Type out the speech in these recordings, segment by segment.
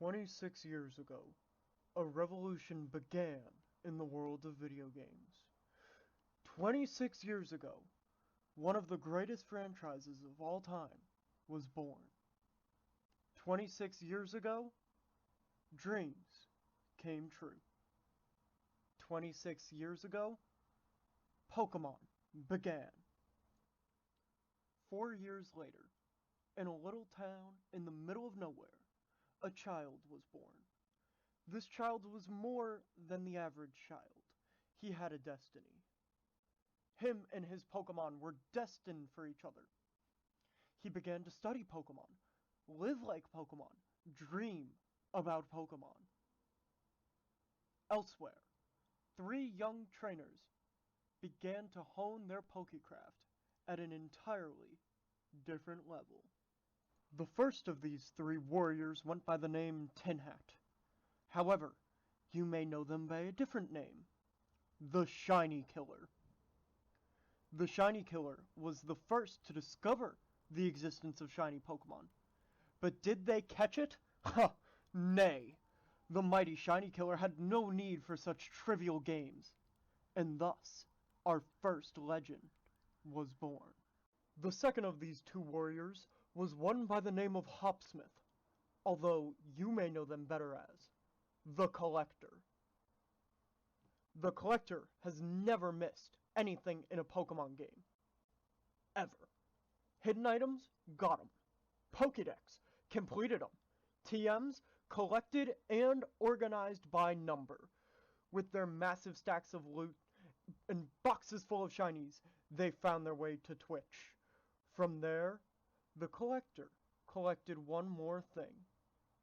26 years ago, a revolution began in the world of video games. 26 years ago, one of the greatest franchises of all time was born. 26 years ago, dreams came true. 26 years ago, Pokemon began. 4 years later, in a little town in the middle of nowhere, a child was born. This child was more than the average child. He had a destiny. Him and his Pokemon were destined for each other. He began to study Pokemon, live like Pokemon, dream about Pokemon. Elsewhere, 3 young trainers began to hone their Pokecraft at an entirely different level. The first of these 3 warriors went by the name Tin Hat. However, you may know them by a different name, the Shiny Killer. The Shiny Killer was the first to discover the existence of shiny Pokemon. But did they catch it? Ha! Nay. The mighty Shiny Killer had no need for such trivial games. And thus, our first legend was born. The second of these 2 warriors was one by the name of Hopsmith, although you may know them better as the Collector. The Collector has never missed anything in a Pokemon game. Ever. Hidden items? Got 'em. Pokedex? Completed 'em. TMs? Collected and organized by number. With their massive stacks of loot and boxes full of shinies, they found their way to Twitch. From there, the Collector collected one more thing.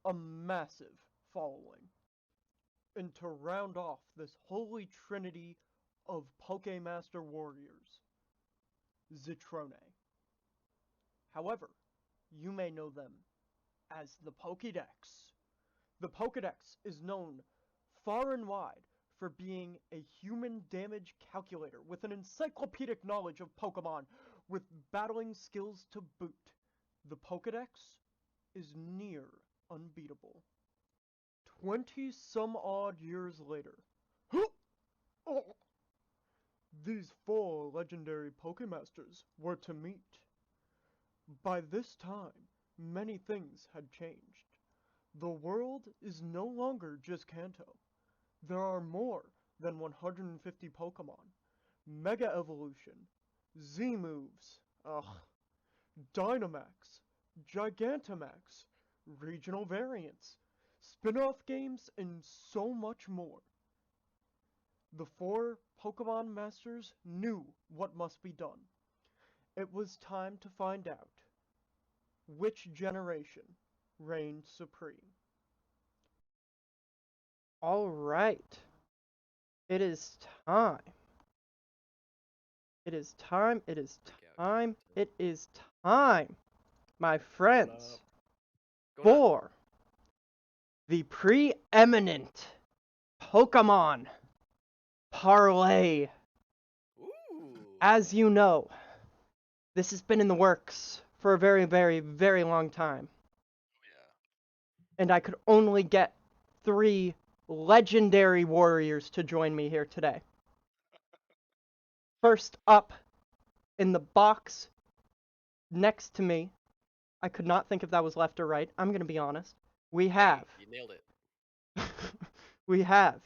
A massive following. And to round off this holy trinity of Pokemaster warriors, Zitrone. However, you may know them as the Pokedex. The Pokedex is known far and wide for being a human damage calculator with an encyclopedic knowledge of Pokemon with battling skills to boot. The Pokedex is near unbeatable. 20-some-odd years later, these 4 legendary Pokemasters were to meet. By this time, many things had changed. The world is no longer just Kanto. There are more than 150 Pokemon. Mega Evolution, Z-Moves, Dynamax, Gigantamax, regional variants, spin-off games, and so much more. The 4 Pokemon Masters knew what must be done. It was time to find out which generation reigned supreme. Alright. It is time. It is time. It is time. It is time, my friends, for the Preeminent Pokemon Parlay. Ooh. As you know, this has been in the works for a very, very, very long time. Yeah. And I could only get 3 legendary warriors to join me here today. First up, in the box next to me, I could not think if that was left or right, I'm going to be honest. We have... You nailed it. we have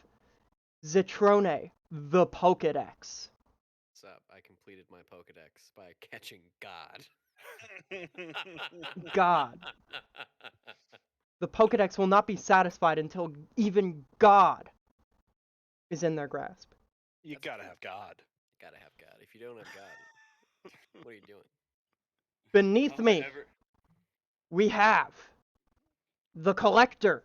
Zitrone, the Pokedex. What's up? I completed my Pokedex by catching God. God. The Pokedex will not be satisfied until even God is in their grasp. You gotta have God. Gotta have God. If you don't have God, what are you doing? Beneath me, we have the Collector.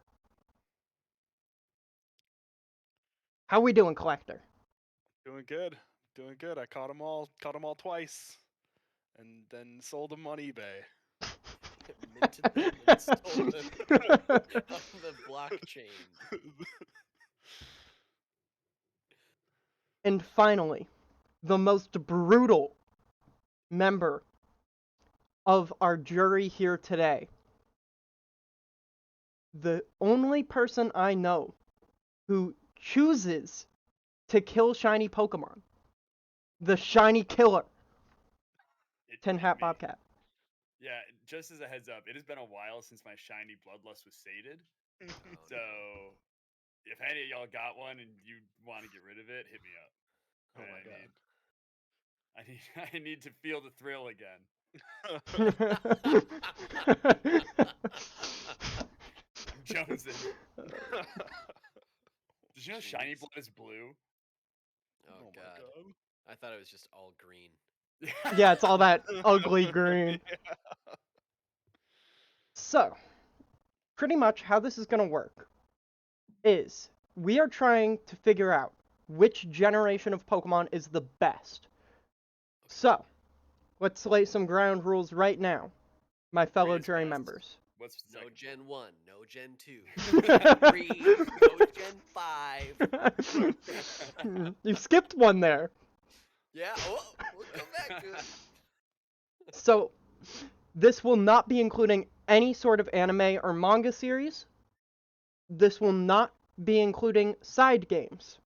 How we doing, Collector? Doing good. Doing good. I caught them all twice. And then sold them on eBay. Minted them and stole them off the blockchain. And finally, the most brutal member of our jury here today, the only person I know who chooses to kill shiny Pokemon. The shiny killer. Tin Hat me. Bobcat. Yeah, just as a heads up, it has been a while since my shiny Bloodlust was sated. So, if any of y'all got one and you want to get rid of it, hit me up. Oh my god. I need to feel the thrill again. Jonesing. Did you know shiny Jeez. blood is blue? Oh, my god. god. I thought it was just all green. Yeah, it's all that ugly green. Yeah. So, pretty much how this is going to work is we are trying to figure out which generation of Pokemon is the best. So, let's lay some ground rules right now, my fellow is jury best. members. What's the No second Gen rule? 1, no Gen 2, no Gen 3, no Gen 5. You skipped one there. Yeah, oh, we'll come back to it. So, this will not be including any sort of anime or manga series. This will not be including side games.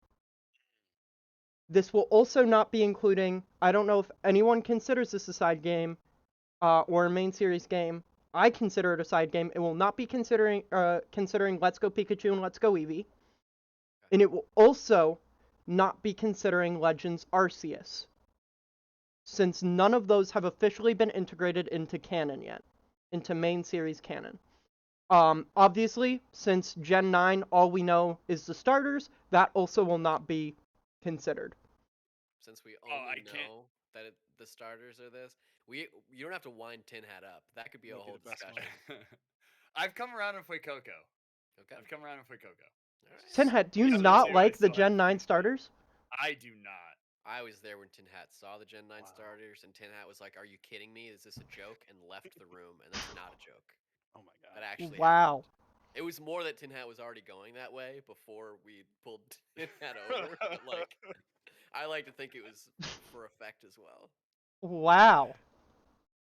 This will also not be including, I don't know if anyone considers this a side game or a main series game. I consider it a side game. It will not be considering Let's Go Pikachu and Let's Go Eevee. And it will also not be considering Legends Arceus, since none of those have officially been integrated into canon yet, into main series canon. Obviously, since Gen 9, all we know is the starters, that also will not be considered. Since we I only can't- know that the starters are this, you don't have to wind Tin Hat up. That could be a That'd be whole the best one. discussion. I've come around on Fuecoco. Okay. I've come around on Fuecoco. All right. Tin Hat, do you The other not two, I like the still have Gen 9 pretty straight. starters? I do not. I was there when Tin Hat saw the Gen 9 Wow. starters, and Tin Hat was like, "Are you kidding me? Is this a joke?" and left the room, and that's not a joke. Oh my That god. actually Wow. It was more that Tin Hat was already going that way before we pulled Tin Hat over. But like, I like to think it was for effect as well. Wow.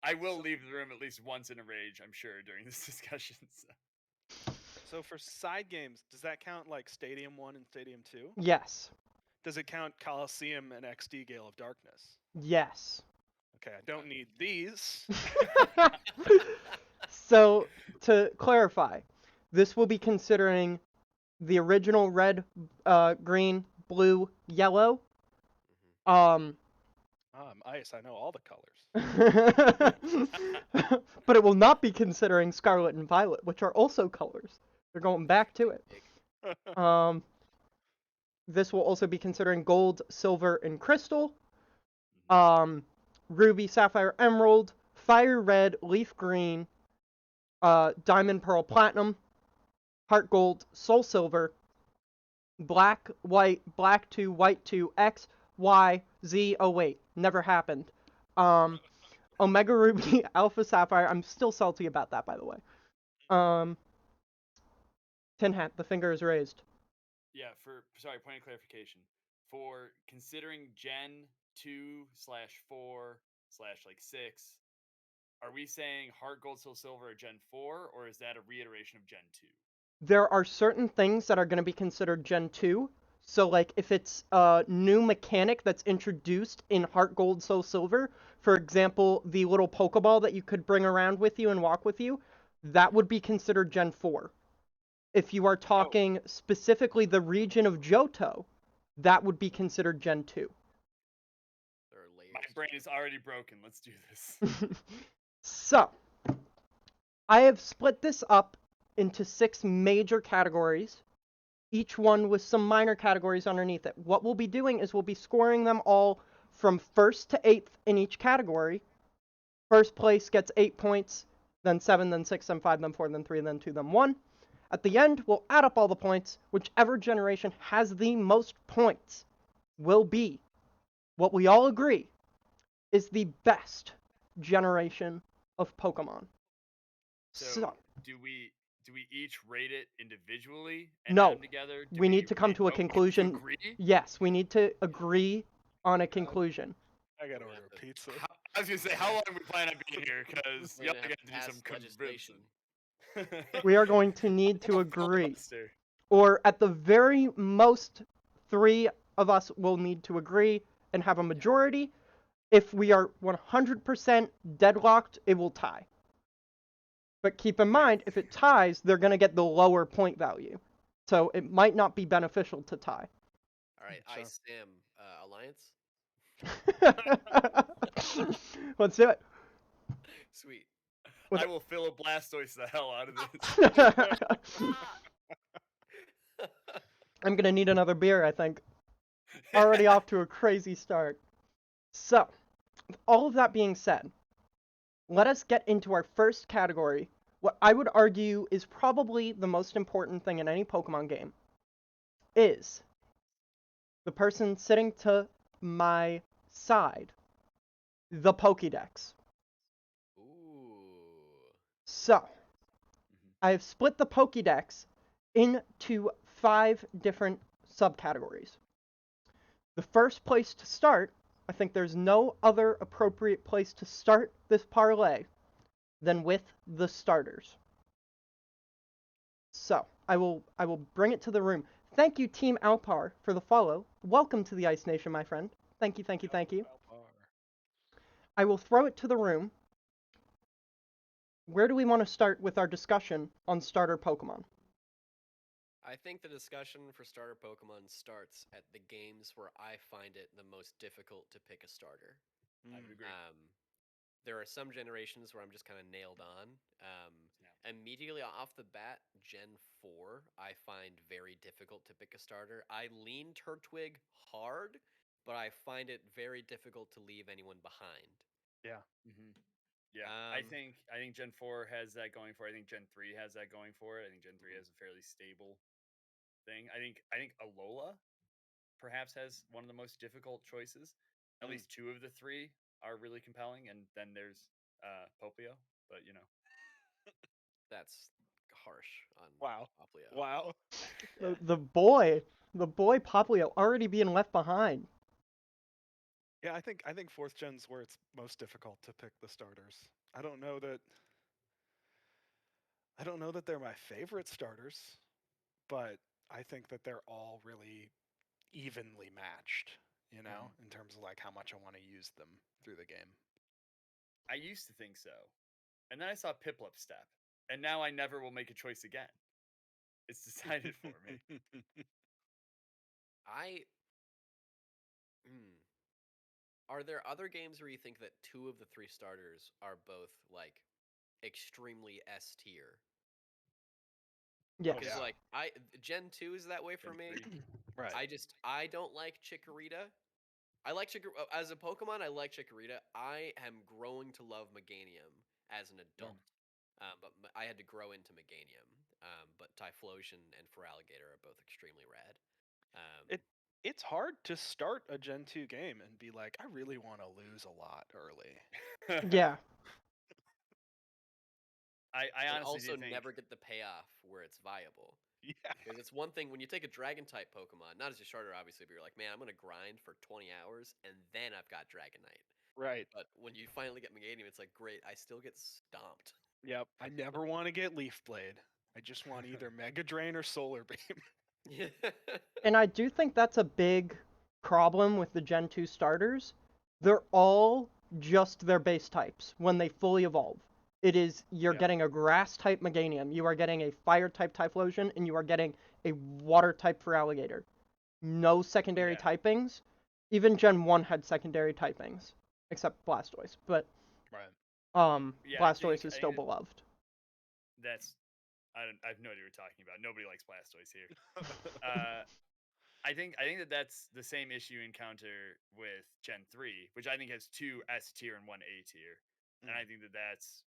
I will leave the room at least once in a rage, I'm sure, during this discussion. So for side games, does that count like Stadium 1 and Stadium 2? Yes. Does it count Coliseum and XD Gale of Darkness? Yes. Okay, I don't need these. So, to clarify, this will be considering the original red, green, blue, yellow. I'm ice, I know all the colors. But it will not be considering scarlet and violet, which are also colors. They're going back to it. This will also be considering gold, silver, and crystal. Ruby, sapphire, emerald, fire red, leaf green, diamond, pearl, platinum, heart gold, soul silver, black, white, black 2, white 2, X, Y, Z. Oh wait, never happened. Omega ruby, alpha sapphire. I'm still salty about that, by the way. Tin Hat, the finger is raised. Yeah, sorry, point of clarification. For considering Gen 2/4/6, are we saying Heart Gold Soul Silver or Gen 4, or is that a reiteration of Gen 2? There are certain things that are going to be considered Gen 2. So, like, if it's a new mechanic that's introduced in Heart Gold Soul Silver, for example, the little Pokeball that you could bring around with you and walk with you, that would be considered Gen 4. If you are talking specifically the region of Johto, that would be considered Gen 2. There are layers. My brain is already broken. Let's do this. So, I have split this up into 6 major categories, each one with some minor categories underneath it. What we'll be doing is we'll be scoring them all from 1st to 8th in each category. First place gets 8 points, then 7, then 6, then 5, then 4, then 3, then 2, then 1. At the end, we'll add up all the points. Whichever generation has the most points will be what we all agree is the best generation of Pokemon. So, do we each rate it individually and No, add them together? Do we need to come rate- to a we need to conclusion. agree? Yes, we need to agree on a conclusion. I gotta We order have a to- pizza. I was gonna say, how long we plan on being here? Because We're y'all gonna got have to to do some pass legislation. convincing. We are going to need to Little agree. filibuster. Or at the very most, 3 of us will need to agree and have a majority. If we are 100% deadlocked, it will tie. But keep in mind, if it ties, they're going to get the lower point value. So it might not be beneficial to tie. All right, Sure. Ice Sam Alliance. Let's do it. Sweet. With- I will Blastoise the hell out of this. I'm going to need another beer, I think. Already off to a crazy start. So, with all of that being said, let us get into our first category. What I would argue is probably the most important thing in any Pokemon game is the person sitting to my side, the Pokedex. Ooh. So, I have split the Pokedex into 5 different subcategories. The first place to start, I think there's no other appropriate place to start this parlay than with the starters. So, I will bring it to the room. Thank you, Team Alpar, for the follow. Welcome to the Ice Nation, my friend. Thank you, thank you, thank you. I will throw it to the room. Where do we want to start with our discussion on starter Pokemon? I think the discussion for starter Pokemon starts at the games where I find it the most difficult to pick a starter. I would agree. There are some generations where I'm just kind of nailed on. Immediately off the bat, Gen 4, I find very difficult to pick a starter. I lean Turtwig hard, but I find it very difficult to leave anyone behind. Yeah. Yeah, I think Gen 4 has that going for it. I think Gen 3 has that going for it. I think Gen 3 has a fairly stable thing. I think Alola perhaps has one of the most difficult choices. At least 2 of the 3 are really compelling, and then there's Popplio, but you know. That's harsh on Wow. Popplio. Wow. Yeah. The boy Popplio already being left behind. Yeah, I think 4th gen's where it's most difficult to pick the starters. I don't know that they're my favorite starters, but I think that they're all really evenly matched, in terms of like how much I want to use them through the game. I used to think so. And then I saw Piplup step, and now I never will make a choice again. It's decided for me. Are there other games where you think that 2 of the 3 starters are both like extremely S tier? Yes. Because like Gen 2 is that way for Gen me. 3. Right. I don't like Chikorita. I like Chikorita as a Pokemon. I like Chikorita. I am growing to love Meganium as an adult. But I had to grow into Meganium. But Typhlosion and Feraligatr are both extremely rad. It's hard to start a Gen 2 game and be like, I really want to lose a lot early. Yeah. I and honestly also do think never get the payoff where it's viable. Yeah. Because it's one thing when you take a Dragon type Pokemon, not as your starter, obviously, but you're like, man, I'm going to grind for 20 hours and then I've got Dragonite. Right. But when you finally get Meganium, it's like, great, I still get stomped. Yep. I never want to get Leaf Blade. I just want either Mega Drain or Solar Beam. Yeah. And I do think that's a big problem with the Gen 2 starters. They're all just their base types when they fully evolve. It is, you're getting a grass type Meganium, you are getting a fire type Typhlosion, and you are getting a water type Feraligatr. No secondary typings. Even Gen 1 had secondary typings, except Blastoise. But Blastoise is still beloved. I have no idea what you're talking about. Nobody likes Blastoise here. I think that's the same issue you encounter with Gen 3, which I think has 2 S tier and 1 A tier. And I think that's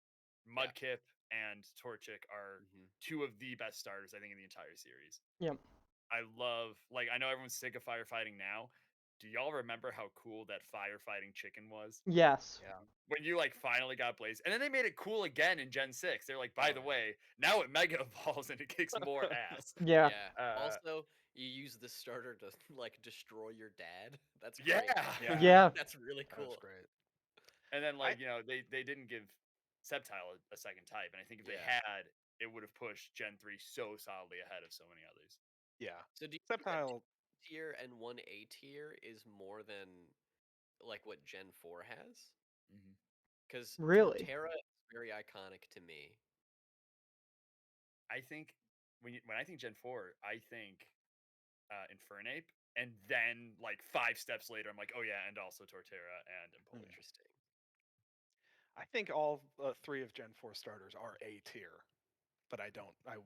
Mudkip and Torchic are 2 of the best starters, I think, in the entire series. Yep. I know everyone's sick of firefighting now. Do y'all remember how cool that firefighting chicken was? Yes. Yeah. When you finally got Blaze. And then they made it cool again in Gen 6. They're like, by the way, now it Mega Evolves and it kicks more ass. Yeah. Also, you use this starter to destroy your dad. That's great. Yeah. That's really cool. That's great. And then they didn't give Sceptile a second type. And I think if they had, it would have pushed Gen 3 so solidly ahead of so many others. Yeah. So do you think that Sceptile. tier and 1A tier is more than like what Gen 4 has? Mm-hmm. Because Really? Torterra is very iconic to me. I think when I think Gen 4, I think Infernape, and then like 5 steps later, I'm like, oh yeah, and also Torterra and Empoleon. Interesting. I think all 3 of Gen 4 starters are A tier, but I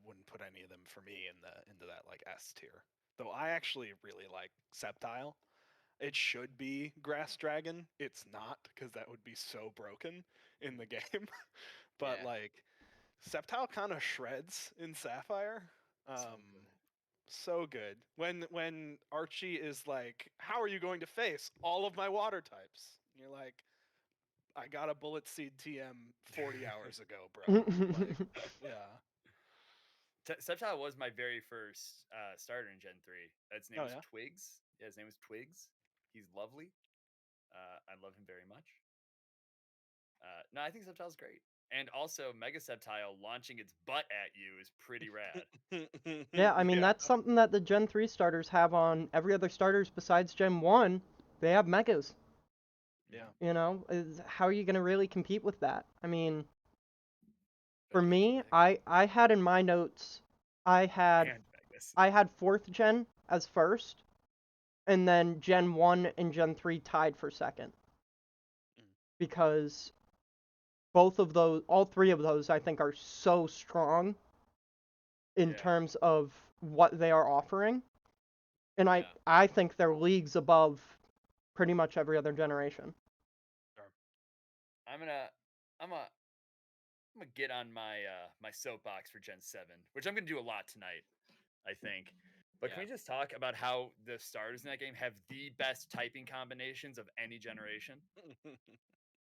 wouldn't put any of them for me into that like S tier. Though I actually really like Sceptile. It should be Grass Dragon. It's not, because that would be so broken in the game. But Yeah. like Sceptile kind of shreds in Sapphire. So good. So good. When Archie is like, "How are you going to face all of my water types?" And you're like, "I got a Bullet Seed TM 40 hours ago, bro." Like, yeah. Sceptile was my very first starter in Gen 3. His name Oh was yeah. Twigs. Yeah, his name was Twigs. He's lovely. I love him very much. No, I think Sceptile's great. And also, Mega Sceptile launching its butt at you is pretty rad. Yeah, I mean, that's something that the Gen 3 starters have on every other starters besides Gen 1. They have megas. Yeah. You know, how are you going to really compete with that? I mean, for Gotta get me, the I had in my notes, I had And Vegas. 4th gen as first, and then Gen 1 and Gen 3 tied for second. Mm. Because all 3 of those, I think, are so strong in Yeah. terms of what they are offering. And Yeah. I think they're leagues above pretty much every other generation. I'm gonna get on my soapbox for Gen 7, which I'm gonna do a lot tonight, I think. But can Yeah. we just talk about how the starters in that game have the best typing combinations of any generation?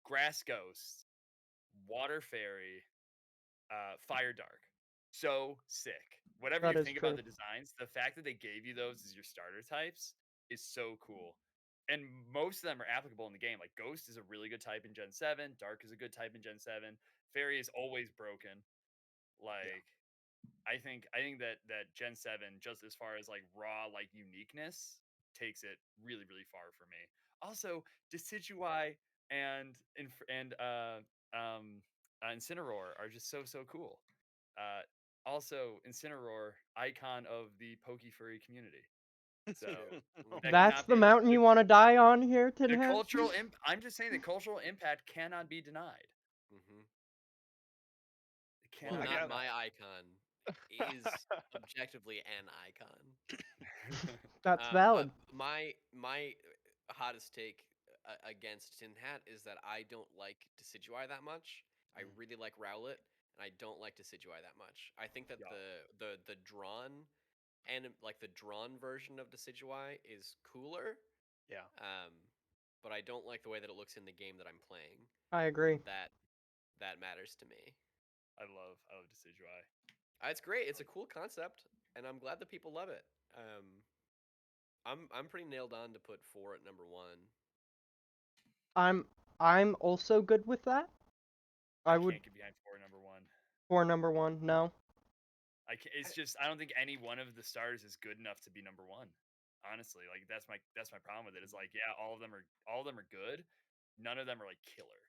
Grass Ghost, Water Fairy, Fire Dark. So sick. Whatever That you is think true. about the designs, the fact that they gave you those as your starter types is so cool. And most of them are applicable in the game. Like Ghost is a really good type in Gen 7, Dark is a good type in Gen 7, Fairy is always broken. Like I think that Gen 7, just as far as like raw like uniqueness, takes it really, really far for me. Also, Decidueye and Incineroar are just so cool. Also, Incineroar, icon of the Pokefurry community. So that That's cannot the be mountain you want to die on here, the Tinhat? cultural I'm just saying the cultural impact cannot be denied. Mm-hmm. It Well, cannot. I not got- my icon is objectively an icon. That's valid. My hottest take against Tin Hat is that I don't like Decidueye that much. I really like Rowlet, and I don't like Decidueye that much. I think that Yeah. the drawn and like the drawn version of Decidueye is cooler. Yeah. But I don't like the way that it looks in the game that I'm playing, I agree. and that matters to me. I love Decidueye. It's great. It's a cool concept, and I'm glad that people love it. I'm pretty nailed on to put 4 at number 1. I'm also good with that. I would can't get behind 4 number 1. 4 number 1. No. It's just I don't think any one of the stars is good enough to be number 1. Honestly, like that's my problem with it. It's like yeah, all of them are good. None of them are like killer,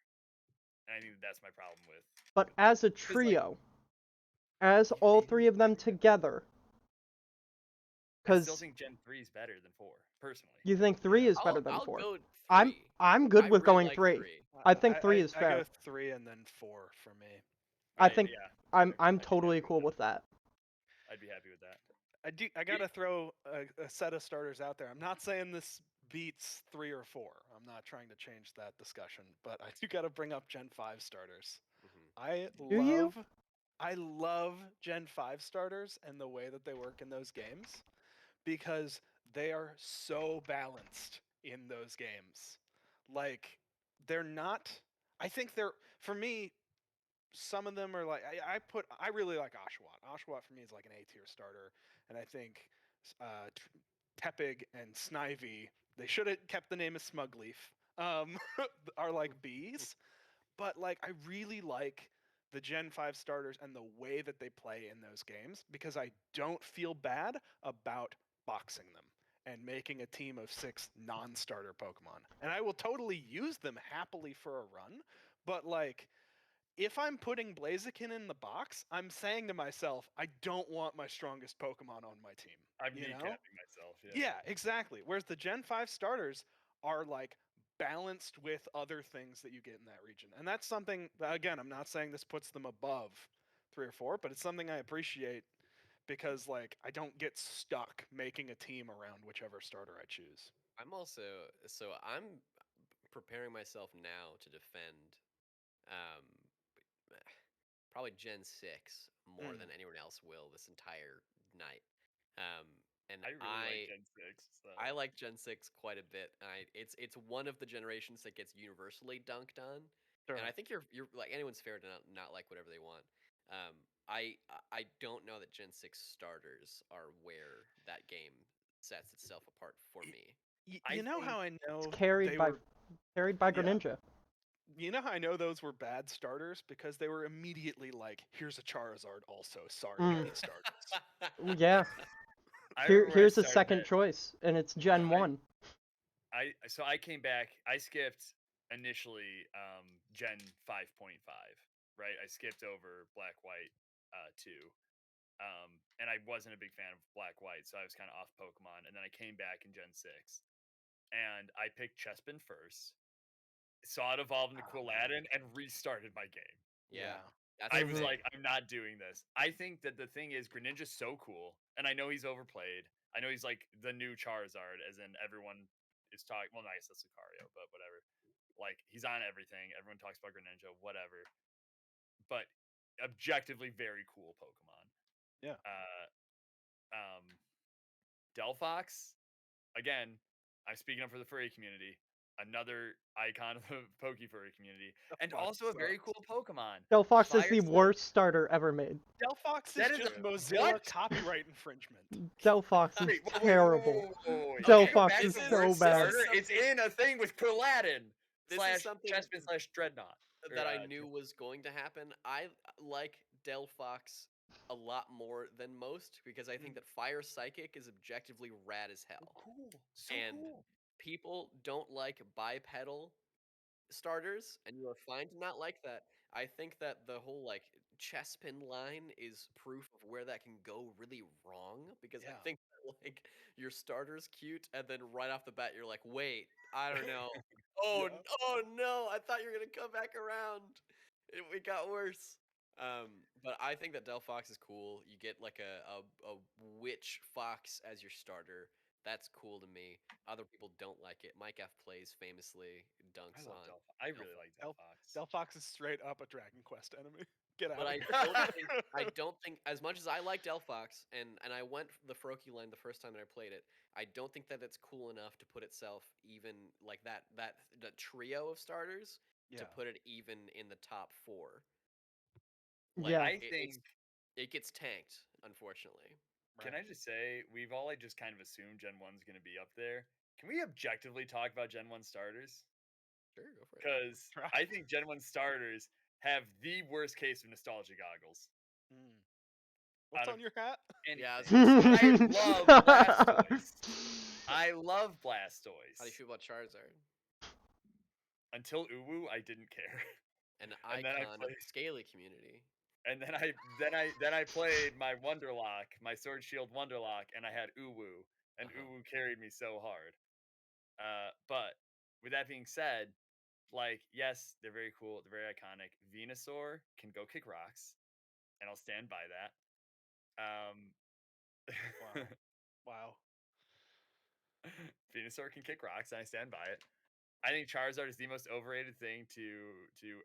and I think that's my problem with. But as a 'Cause, like, trio, as all 3 of them together, I still because think Gen 3 is better than 4, personally. you think 3 is better I'll than I'll 4. go 3. I'm good I with really going like 3. 3. I think 3 is I fair. go 3 and then 4 for me. I think yeah, I'm I'd be totally happy cool with that. I'd be happy with that. I gotta throw a set of starters out there. I'm not saying this beats 3 or 4. I'm not trying to change that discussion, but I do gotta bring up Gen 5 starters. Mm-hmm. Do you? I love Gen 5 starters and the way that they work in those games because they are so balanced in those games. Like they're not I think they're for me some of them are like I really like Oshawott. Oshawott for me is like an A tier starter, and I think Tepig and Snivy, they should have kept the name of Smugleaf. Are like Bs, but like I really like the Gen 5 starters and the way that they play in those games because I don't feel bad about boxing them and making a team of 6 non-starter Pokemon. And I will totally use them happily for a run, but like if I'm putting Blaziken in the box, I'm saying to myself, I don't want my strongest Pokemon on my team. I'm you know? kneecapping myself. Yeah, exactly. Whereas the Gen 5 starters are like balanced with other things that you get in that region. And that's something that, again, I'm not saying this puts them above 3 or 4, but it's something I appreciate because like I don't get stuck making a team around whichever starter I choose. I'm preparing myself now to defend um probably Gen 6 more than anyone else will this entire night. Um and I really like Gen 6. So. I like Gen 6 quite a bit. It's one of the generations that gets universally dunked on. Sure. And I think you're like anyone's fair to not like whatever they want. I don't know that Gen 6 starters are where that game sets itself apart for me. You know how I know Carried by Yeah. Greninja. You know how I know those were bad starters? Because they were immediately like, here's a Charizard also. Sorry, no need starters. Yeah. Here's a second choice, and it's Gen 1. So I came back. I skipped initially Gen 5.5, right? I skipped over Black White 2. And I wasn't a big fan of Black White, so I was kind of off Pokemon. And then I came back in Gen 6. And I picked Chespin first, saw it evolve into Quilladin, and restarted my game. Yeah. I was like, I'm not doing this. I think that the thing is, Greninja's so cool, and I know he's overplayed. I know he's like the new Charizard, as in everyone is talking. Well, nice, that's Lucario, but whatever. Like, he's on everything. Everyone talks about Greninja, whatever. But objectively, very cool Pokemon. Yeah. Delphox, again, I'm speaking up for the furry community. Another icon of the Pokefurry community, and also a very cool Pokemon. Delphox is the worst starter ever made. Delphox is just Mozilla copyright infringement. Delphox is terrible. Delphox is so bad. It's in a thing with Quilladin This is something Chespin / Dreadnought that I knew was going to happen. I like Delphox a lot more than most because I think that Fire Psychic is objectively rad as hell. Cool. People don't like bipedal starters, and you are fine to not like that. I think that the whole like Chespin line is proof of where that can go really wrong because I think that, like your starter's cute, and then right off the bat you're like, wait, I don't know. Oh no, I thought you were gonna come back around. It got worse. But I think that Delphox is cool. You get like a witch fox as your starter. That's cool to me. Other people don't like it. Mike F plays famously dunks on. I really like Delphox. Delphox is straight up a Dragon Quest enemy. Get out. But I don't think as much as I like Delphox and I went the Froakie line the first time that I played it, I don't think that it's cool enough to put itself even like that trio of starters to put it even in the top 4. Like, yeah, I think it gets tanked, unfortunately. Can I just say, we've all just kind of assumed Gen 1's going to be up there. Can we objectively talk about Gen 1 starters? Sure, go for it. Because I think Gen 1 starters have the worst case of nostalgia goggles. What's on your hat? Yeah, I love Blastoise. I love Blastoise. How do you feel about Charizard? Until Uwu, I didn't care. An icon of the Scaly community. And then I played my Wonderlock, my Sword Shield Wonderlock, and I had Uwu, and Uwu carried me so hard. But with that being said, like, yes, they're very cool, they're very iconic. Venusaur can go kick rocks, and I'll stand by that. Wow. Venusaur can kick rocks, and I stand by it. I think Charizard is the most overrated thing to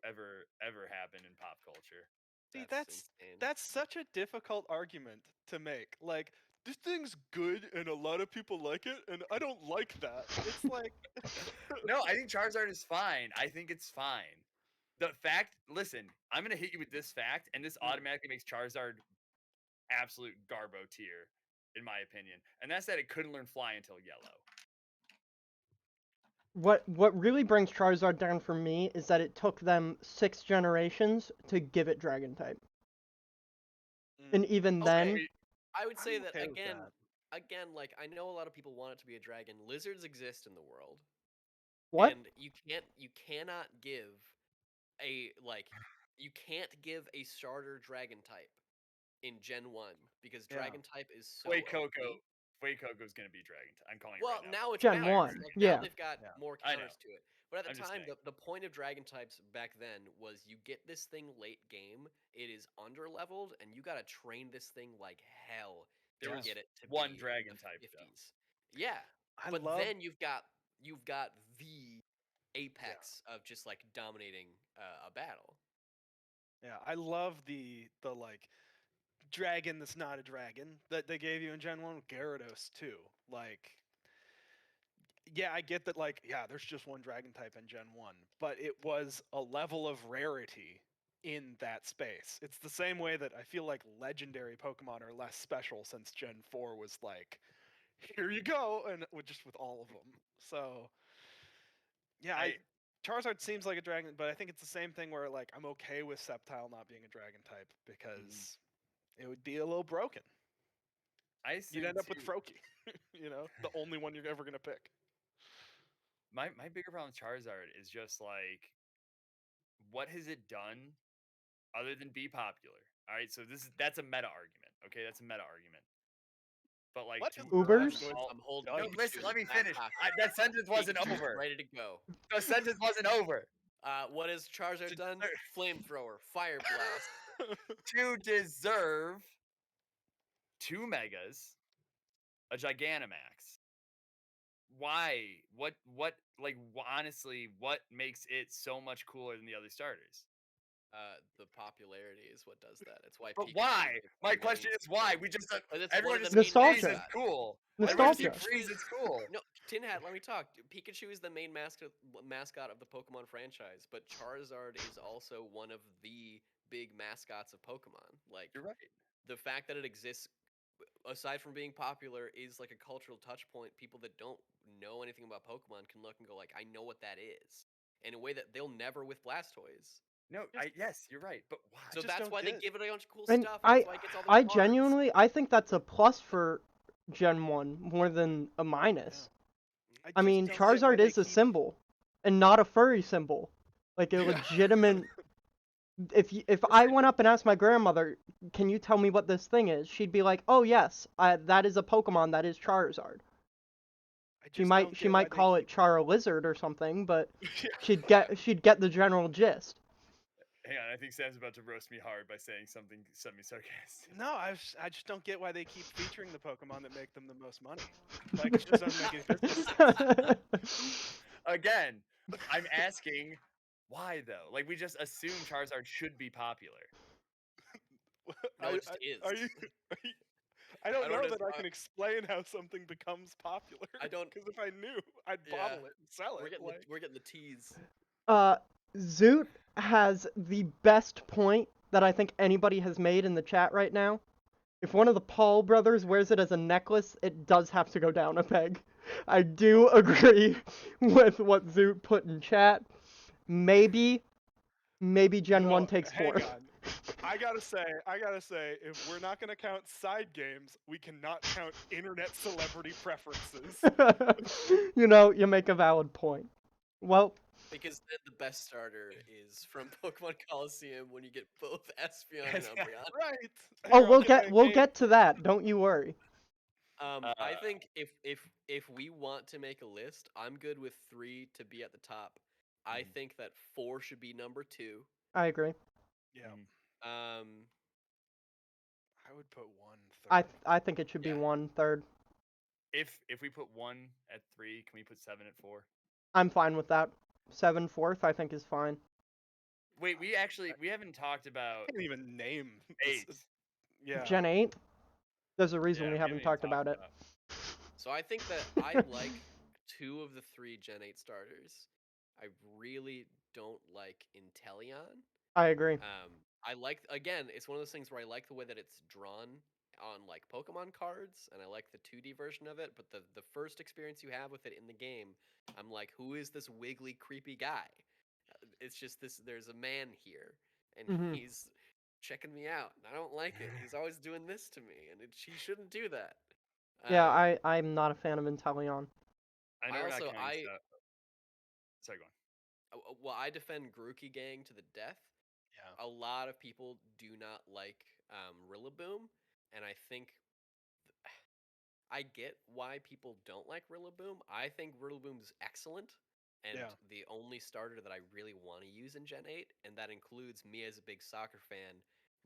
ever happen in pop culture. See, that's such a difficult argument to make. Like, this thing's good and a lot of people like it, and I don't like that. It's like No, I think Charizard is fine. I think it's fine. The fact, listen, I'm gonna hit you with this fact, and this automatically makes Charizard absolute garbo tier, in my opinion. And that's that it couldn't learn fly until yellow. What really brings Charizard down for me is that it took them 6 generations to give it Dragon type. And even then, Okay, I would say I'm that okay with again. that. Again, like I know a lot of people want it to be a dragon. Lizards exist in the world, what? and you cannot give a like you can't give a starter dragon type in Gen 1 because Yeah. dragon type is so Wait, OP. Coco's gonna be Dragon. I'm calling it Well, right now. now it's Gen balanced. 1, Like yeah. now they've got Yeah. more I know. counters to it. But at the I'm just time, saying. the point of dragon types back then was you get this thing late game, it is under leveled, and you gotta train this thing like hell There to was get it to one be dragon in the type, though. 50s. Yeah, I but love then you've got the apex of just like dominating a battle. I love the like dragon that's not a dragon that they gave you in Gen 1 with Gyarados too. Like yeah, I get that like yeah, there's just one dragon type in Gen 1, but it was a level of rarity in that space. It's the same way that I feel like legendary Pokemon are less special since Gen 4 was like here you go and just with all of them. So yeah, I Charizard seems like a dragon, but I think it's the same thing where like I'm okay with Sceptile not being a dragon type because it would be a little broken. I You'd think end up with too, Froakie, the only one you're ever gonna pick. my bigger problem with Charizard is just like, what has it done other than be popular? All right, so that's a meta argument. Okay, that's a meta argument. But like What to has Ubers? I'm holding. no, Pikachu listen, in let the me back finish. pocket. That sentence wasn't Pikachu's over. ready to go. The sentence wasn't over. What has Charizard done? deserve- Flamethrower, Fire Blast. To deserve 2 megas, a Gigantamax. Why? Like, honestly, what makes it so much cooler than the other starters? The popularity is what does that. It's why. But Pikachu why? is the My main question is why? We just But it's one everyone of the just main Nostalgia. agrees it's mascots. cool. Nostalgia. Everyone agrees it's cool. No, Tin Hat, let me talk. Pikachu is the main mascot of the Pokemon franchise, but Charizard is also one of the big mascots of Pokemon. Like You're right. the fact that it exists, aside from being popular, is like a cultural touch point. People that don't know anything about Pokemon can look and go like, I know what that is, in a way that they'll never with Blastoise. No, yes, you're right. But why? So just that's don't why they get- give it a bunch of cool And stuff. I That's why it gets all the cards. genuinely, I think that's a plus for Gen 1 more than a minus. I just mean, don't get why Charizard they is a keep- symbol, and not a furry symbol. Like a Yeah. legitimate. If I went up and asked my grandmother, "Can you tell me what this thing is?" She'd be like, "Oh yes, that is a Pokemon. That is Charizard." I She just might don't she get why might they call it keep- Charizard or something, but Yeah. she'd get the general gist. Hang on, I think Sam's about to roast me hard by saying something semi-sarcastic. No, I just don't get why they keep featuring the Pokemon that make them the most money. Like it just doesn't make any business sense. Again, I'm asking why though. Like we just assume Charizard should be popular. No, it just is. Are you, I don't I know don't that I know. can explain how something becomes popular. I don't- because if I knew, I'd Yeah. bottle it and sell We're it. getting Like, we're getting the tease. Zoot has the best point that I think anybody has made in the chat right now. If one of the Paul brothers wears it as a necklace, it does have to go down a peg. I do agree with what Zoot put in chat. Maybe Gen 1 takes hang 4. on. I gotta say, if we're not gonna count side games, we cannot count internet celebrity preferences. You make a valid point. Well, Because then the best starter is from Pokemon Coliseum when you get both Espeon and Espeon. Umbreon. Right. oh, Harold, can I we'll engage? get to that. Don't you worry. I think if we want to make a list, I'm good with 3 to be at the top. I think that 4 should be number 2. I agree. Yeah, Um, I would put 1 third. I think it should be Yeah. 1 third. If we put 1 at 3, can we put 7 at 4? I'm fine with that. 7 4th, I think, is fine. Wait, we haven't talked about I can't even name 8. Yeah. Gen 8? There's a reason Yeah, we haven't even talked about it. so I think that I like 2 of the 3 Gen 8 starters. I really don't like Inteleon. I agree. I like, again, it's one of those things where I like the way that it's drawn on like Pokemon cards, and I like the 2D version of it. But the first experience you have with it in the game, I'm like, who is this wiggly, creepy guy? It's just this. There's a man here, and Mhm. he's checking me out, and I don't like it. He's always doing this to me, and he shouldn't do that. Yeah, Um, I'm not a fan of Inteleon. I know I we're not also counting stuff. Sorry, go on. well, I defend Grookey Gang to the death. Yeah. A lot of people do not like Rillaboom, and I think I get why people don't like Rillaboom. I think Rillaboom's excellent and Yeah. the only starter that I really want to use in Gen 8, and that includes me as a big soccer fan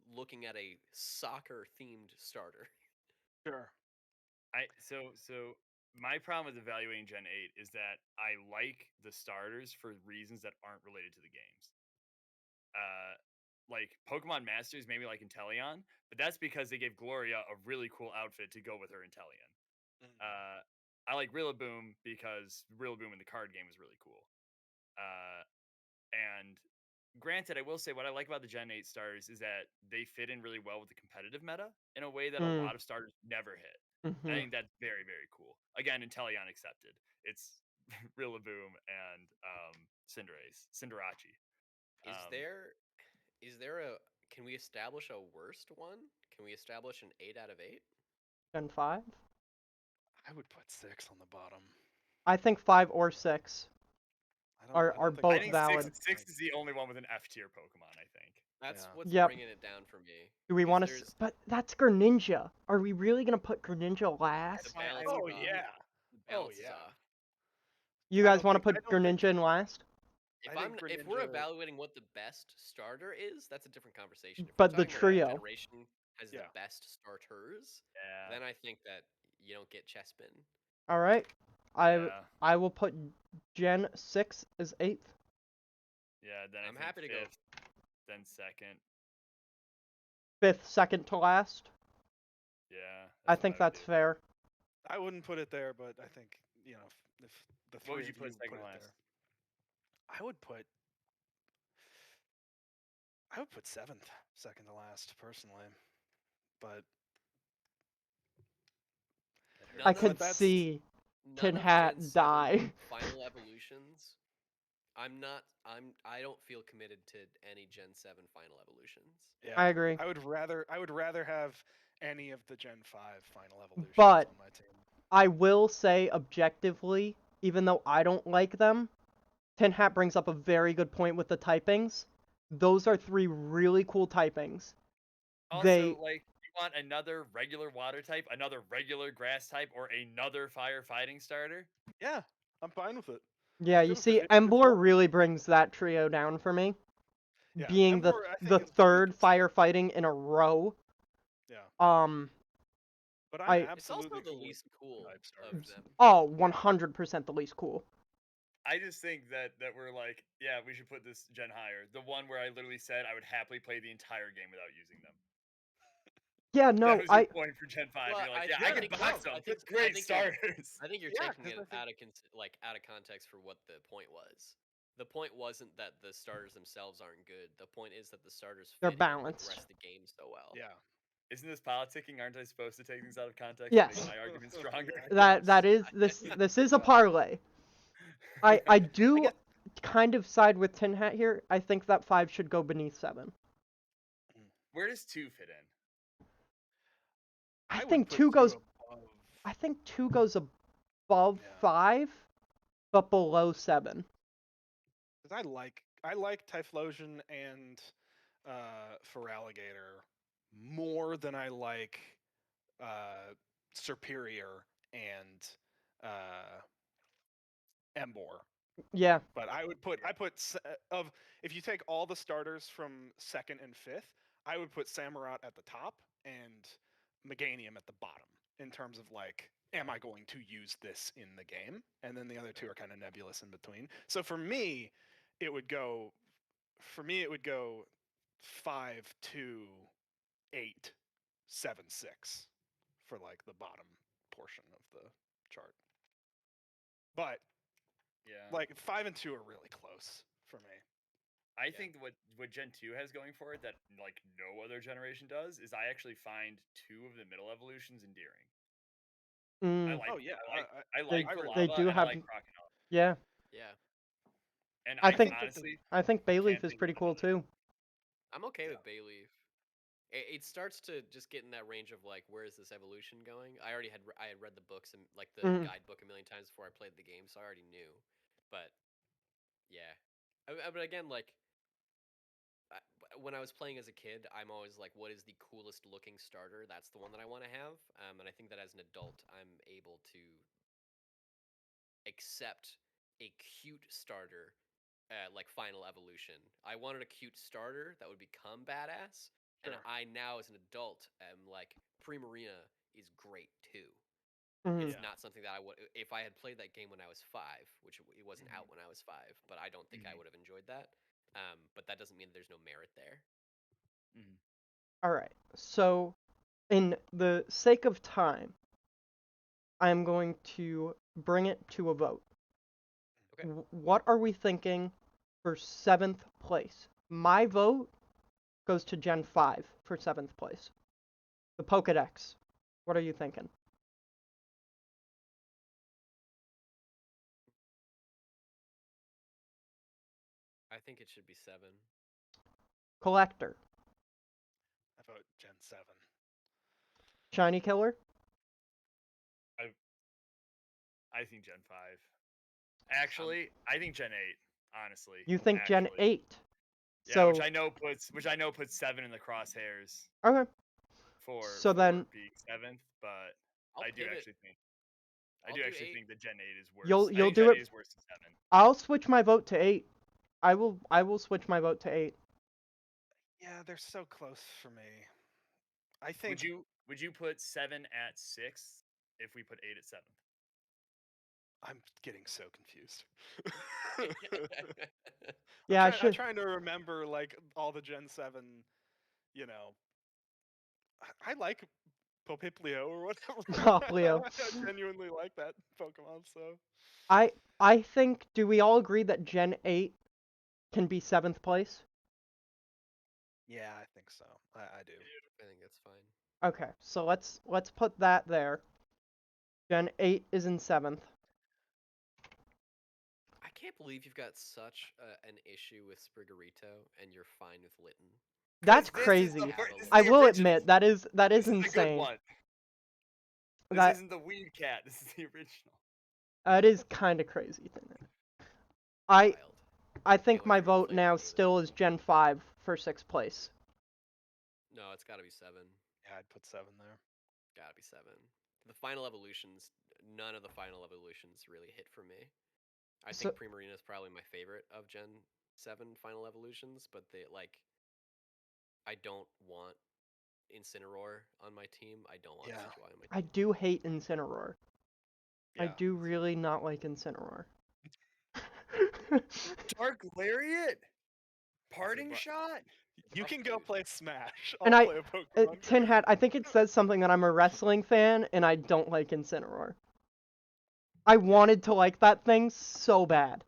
looking at a soccer themed starter. Sure. So my problem with evaluating Gen 8 is that I like the starters for reasons that aren't related to the games. Like Pokemon Masters made me like Inteleon, but that's because they gave Gloria a really cool outfit to go with her Inteleon. I like Rillaboom because Rillaboom in the card game is really cool. And granted, I will say what I like about the Gen 8 starters is that they fit in really well with the competitive meta in a way that a lot of starters never hit. I think that's very, very cool. Again, Inteleon accepted. It's Rillaboom and Cinderace. Is there a can we establish a worst one? Can we establish an 8 out of 8? Gen 5? I would put 6 on the bottom. I think 5 or 6 are think both I think valid. six is the only one with an F tier Pokemon, I think. That's Yeah. what's Yep. bringing it down for me. Do we is want to? there's But that's Greninja. Are we really gonna put Greninja last? the balance Oh is off. yeah. The Oh balance is yeah. off. You I guys don't want to think- I put don't think- Greninja in last? If we're evaluating what the best starter is, that's a different conversation. If But we're the talking about trio. what generation has the Yeah. best starters, Yeah. then I think that you don't get Chespin. All right. Yeah. I will put Gen 6 as 8th. Yeah, then I'm I think happy to go. fifth, then second. 5th, second to last. Yeah. I think that's fair. I wouldn't put it there, but I think if the three What would you of put second put it last? there, I would put 7th, second to last, personally. But I None could of- see None Tin of Hat Gen 7 die. Final evolutions. I don't feel committed to any Gen 7 final evolutions. yeah, I agree. I would rather have any of the Gen 5 final evolutions But- on my team. I will say objectively, even though I don't like them, Tin Hat brings up a very good point with the typings. Those are 3 really cool typings. Also, like, you want another regular water type, another regular grass type, or another firefighting starter? Yeah, I'm fine with it. Yeah, you Good with see, it's Emboar working. really brings that trio down for me. Yeah, Being Emboar, I think, the is the third weakest. firefighting in a row. Yeah, but I- I'm It's also absolutely the cool with least cool type of starters. them. Oh, 100% the least cool. I just think that we're like, yeah, we should put this gen higher. The one where I literally said I would happily play the entire game without using them. Yeah, That no, was your point for Gen 5. Well, You're like, I yeah, I can think- box no, them. I think- That's great I think starters. I think you're Yeah, taking 'cause it I think- out of context for what the point was. The point wasn't that the starters themselves aren't good. The point is that the starters They're fit in with balanced. the rest of the game so well. Yeah. Isn't this politicking? Aren't I supposed to take things out of context Yes. to make my argument stronger? That is this is a parlay. I do guess- kind of side with Tin Hat here. I think that 5 should go beneath 7. Where does 2 fit in? I would think put 2 goes above. I think 2 goes above Yeah. 5, but below 7. Because I like Typhlosion and Feraligatr more than I like Superior and Emboar. Yeah. But if you take all the starters from 2nd and 5th, I would put Samurott at the top and Meganium at the bottom in terms of like, am I going to use this in the game? And then the other 2 are kind of nebulous in between. So for me, it would go 5, 2, 8, 7, 6 for like the bottom portion of the chart. But Yeah. like 5 and 2 are really close for me. I think what Gen 2 has going for it that like no other generation does is I actually find 2 of the middle evolutions endearing. I Mm, like Oh, yeah, I like I Quilava they do and I have, like Crocodile. yeah. Yeah, And I I think honestly I think Bayleaf can't is think of pretty cool another. too. I'm okay Yeah. with Bayleaf. It starts to just get in that range of like, where is this evolution going? I already had I had read the books and like the Mhm. guidebook a million times before I played the game, so I already knew. But yeah, but again, like I, when I was playing as a kid, I'm always like, what is the coolest looking starter? That's the one that I want to have. And I think that as an adult, I'm able to accept a cute starter, like Final Evolution. I wanted a cute starter that would become badass, and Sure. I now, as an adult, am like, Preeminent is great too. Mhm. It's Yeah. not something that I would, if I had played that game when I was 5, which it wasn't out Mhm. when I was 5, but I don't think I would have enjoyed that. But that doesn't mean there's no merit there. Mhm. All right. So, in the sake of time, I am going to bring it to a vote. Okay. What are we thinking for 7th place? My vote goes to Gen 5 for 7th place. The Pokedex. What are you thinking? I think it should be 7. Collector. I vote Gen 7. Shiny Killer? I think Gen 5. Actually, I think Gen 8, honestly. You think Gen Actually. 8? Yeah, which So, I know puts 7 in the crosshairs okay. for So then being 7th, but I'll I do pivot. actually I'll do 8. think that Gen 8 is worse. you'll I think do Gen 8 it. is worse than 7. I'll switch my vote to 8. I will switch my vote to 8. Yeah, they're so close for me. I think Would you put 7 at 6th if we put 8 at 7th? I'm getting so confused. Yeah, I I'm should. trying to remember like all the Gen 7, you know. I like Popiplio or whatever. Poplio. I genuinely like that Pokemon, so I think, do we all agree that Gen 8 can be 7th place? yeah, I think so. I do. I think that's fine. Okay, so let's put that there. Gen 8 is in 7th. I can't believe you've got such an issue with Spriggerito and you're fine with Litten. That's This is crazy. This is I the will original. admit that is This is the insane. good one. This That isn't the Weed Cat. This is the original. that is kind of crazy. I Wild. I think Can't wait my for you to vote play now with me still is Gen 5 for 6th place. No, it's got to be 7. Yeah, I'd put 7 there. Got to be 7. The final evolutions, none of the final evolutions really hit for me. I So think Primarina is probably my favorite of Gen 7 final evolutions, but they like I don't want Incineroar on my team. I don't want Yeah. Decidueye on my I team. do hate Incineroar. I Yeah. do really not like Incineroar. Dark Lariat? Parting but- Shot? You Tough can go dude. play Smash. And I'll play a Pokemon Tin game. Hat, I think it says something that I'm a wrestling fan and I don't like Incineroar. I wanted to like that thing so bad.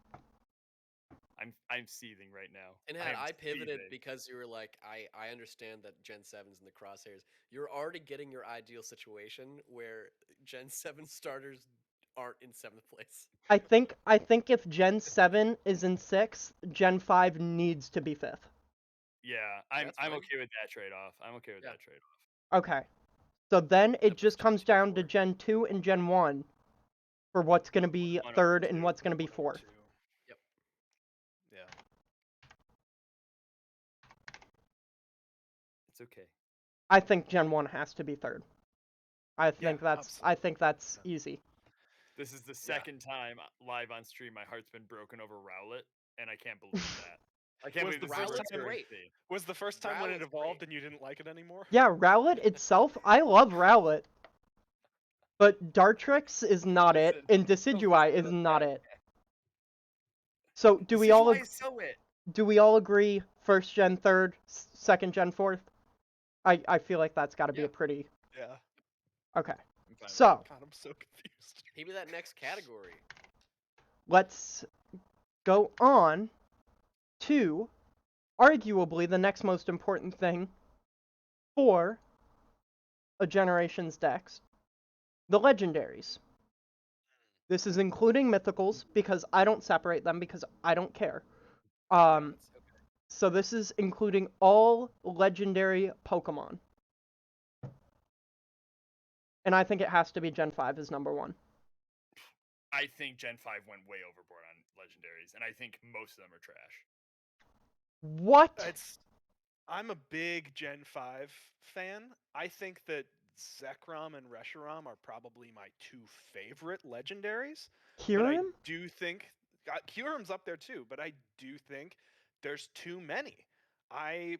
I'm seething right now. And I pivoted because you were like, I understand that Gen 7's in the crosshairs. You're already getting your ideal situation where Gen 7 starters aren't in 7th place. I think if Gen 7 is in 6th, Gen 5 needs to be 5th. Yeah, That's I'm fine. okay with that trade off. I'm okay with Yeah. that trade off. Okay. So then it That puts just Gen comes 2 down to 4. Gen 2 and Gen 1 for what's going to be One 3rd over and two. what's going to be 1 over 4th. 2. Yep. Yeah. It's okay. I think Gen 1 has to be 3rd. I think absolutely. that's easy. This is the second time live on stream my heart's been broken over Rowlet, and I can't believe that. I can't Was believe the this is first where Rowlet's it's going great. to be. Was the first time when it Rowlet's evolved great. and you didn't like it anymore? Yeah, Rowlet itself, I love Rowlet. But Dartrix is not it, Listen, and don't Decidueye listen is to not that. it. So do we all Decidueye is so it. do we all agree 1st gen 3rd, 2nd gen 4th? I feel like that's got to be Yeah. a pretty Yeah. okay. I'm fine with So God, I'm so confused. Maybe that next category. let's go on to arguably the next most important thing for a generation's decks, the legendaries. This is including mythicals because I don't separate them because I don't care. No, it's okay. So this is including all legendary Pokemon. And I think it has to be Gen 5 as number 1. I think Gen 5 went way overboard on legendaries, and I think most of them are trash. What? I'm a big Gen 5 fan. I think that Zekrom and Reshiram are probably my 2 favorite legendaries. But I Kyurem? do think Kyurem's up there too, but I do think there's too many. I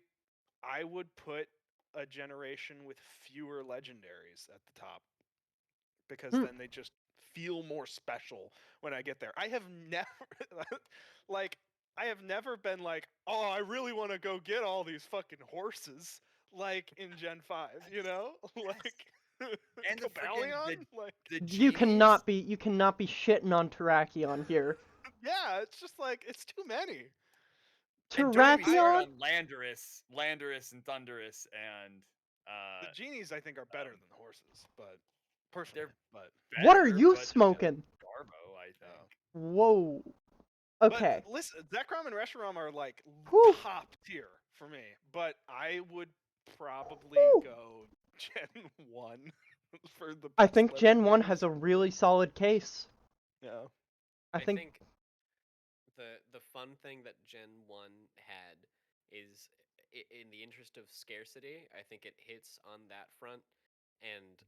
would put a generation with fewer legendaries at the top because then they just feel more special when I get there. I have never I have never been like, "Oh, I really want to go get all these fucking horses." Like in Gen 5, you know? Like And the freaking Cobalion? Like the You genies. cannot be shitting on Terrakion here. yeah, it's just like it's too many. And don't get me started Terrakion? on Landorus, and Thundurus, and The genies I think are better than the horses, but personally, but What are better, you but smoking? Garbo, I think. Whoa. Okay. But listen, Zekrom and Reshiram are like Whew. top tier for me, but I would probably Whew. go Gen 1 for the I best think Gen 1 legendaries. has a really solid case. Yeah. I think the fun thing that Gen 1 had is in the interest of scarcity, I think it hits on that front, and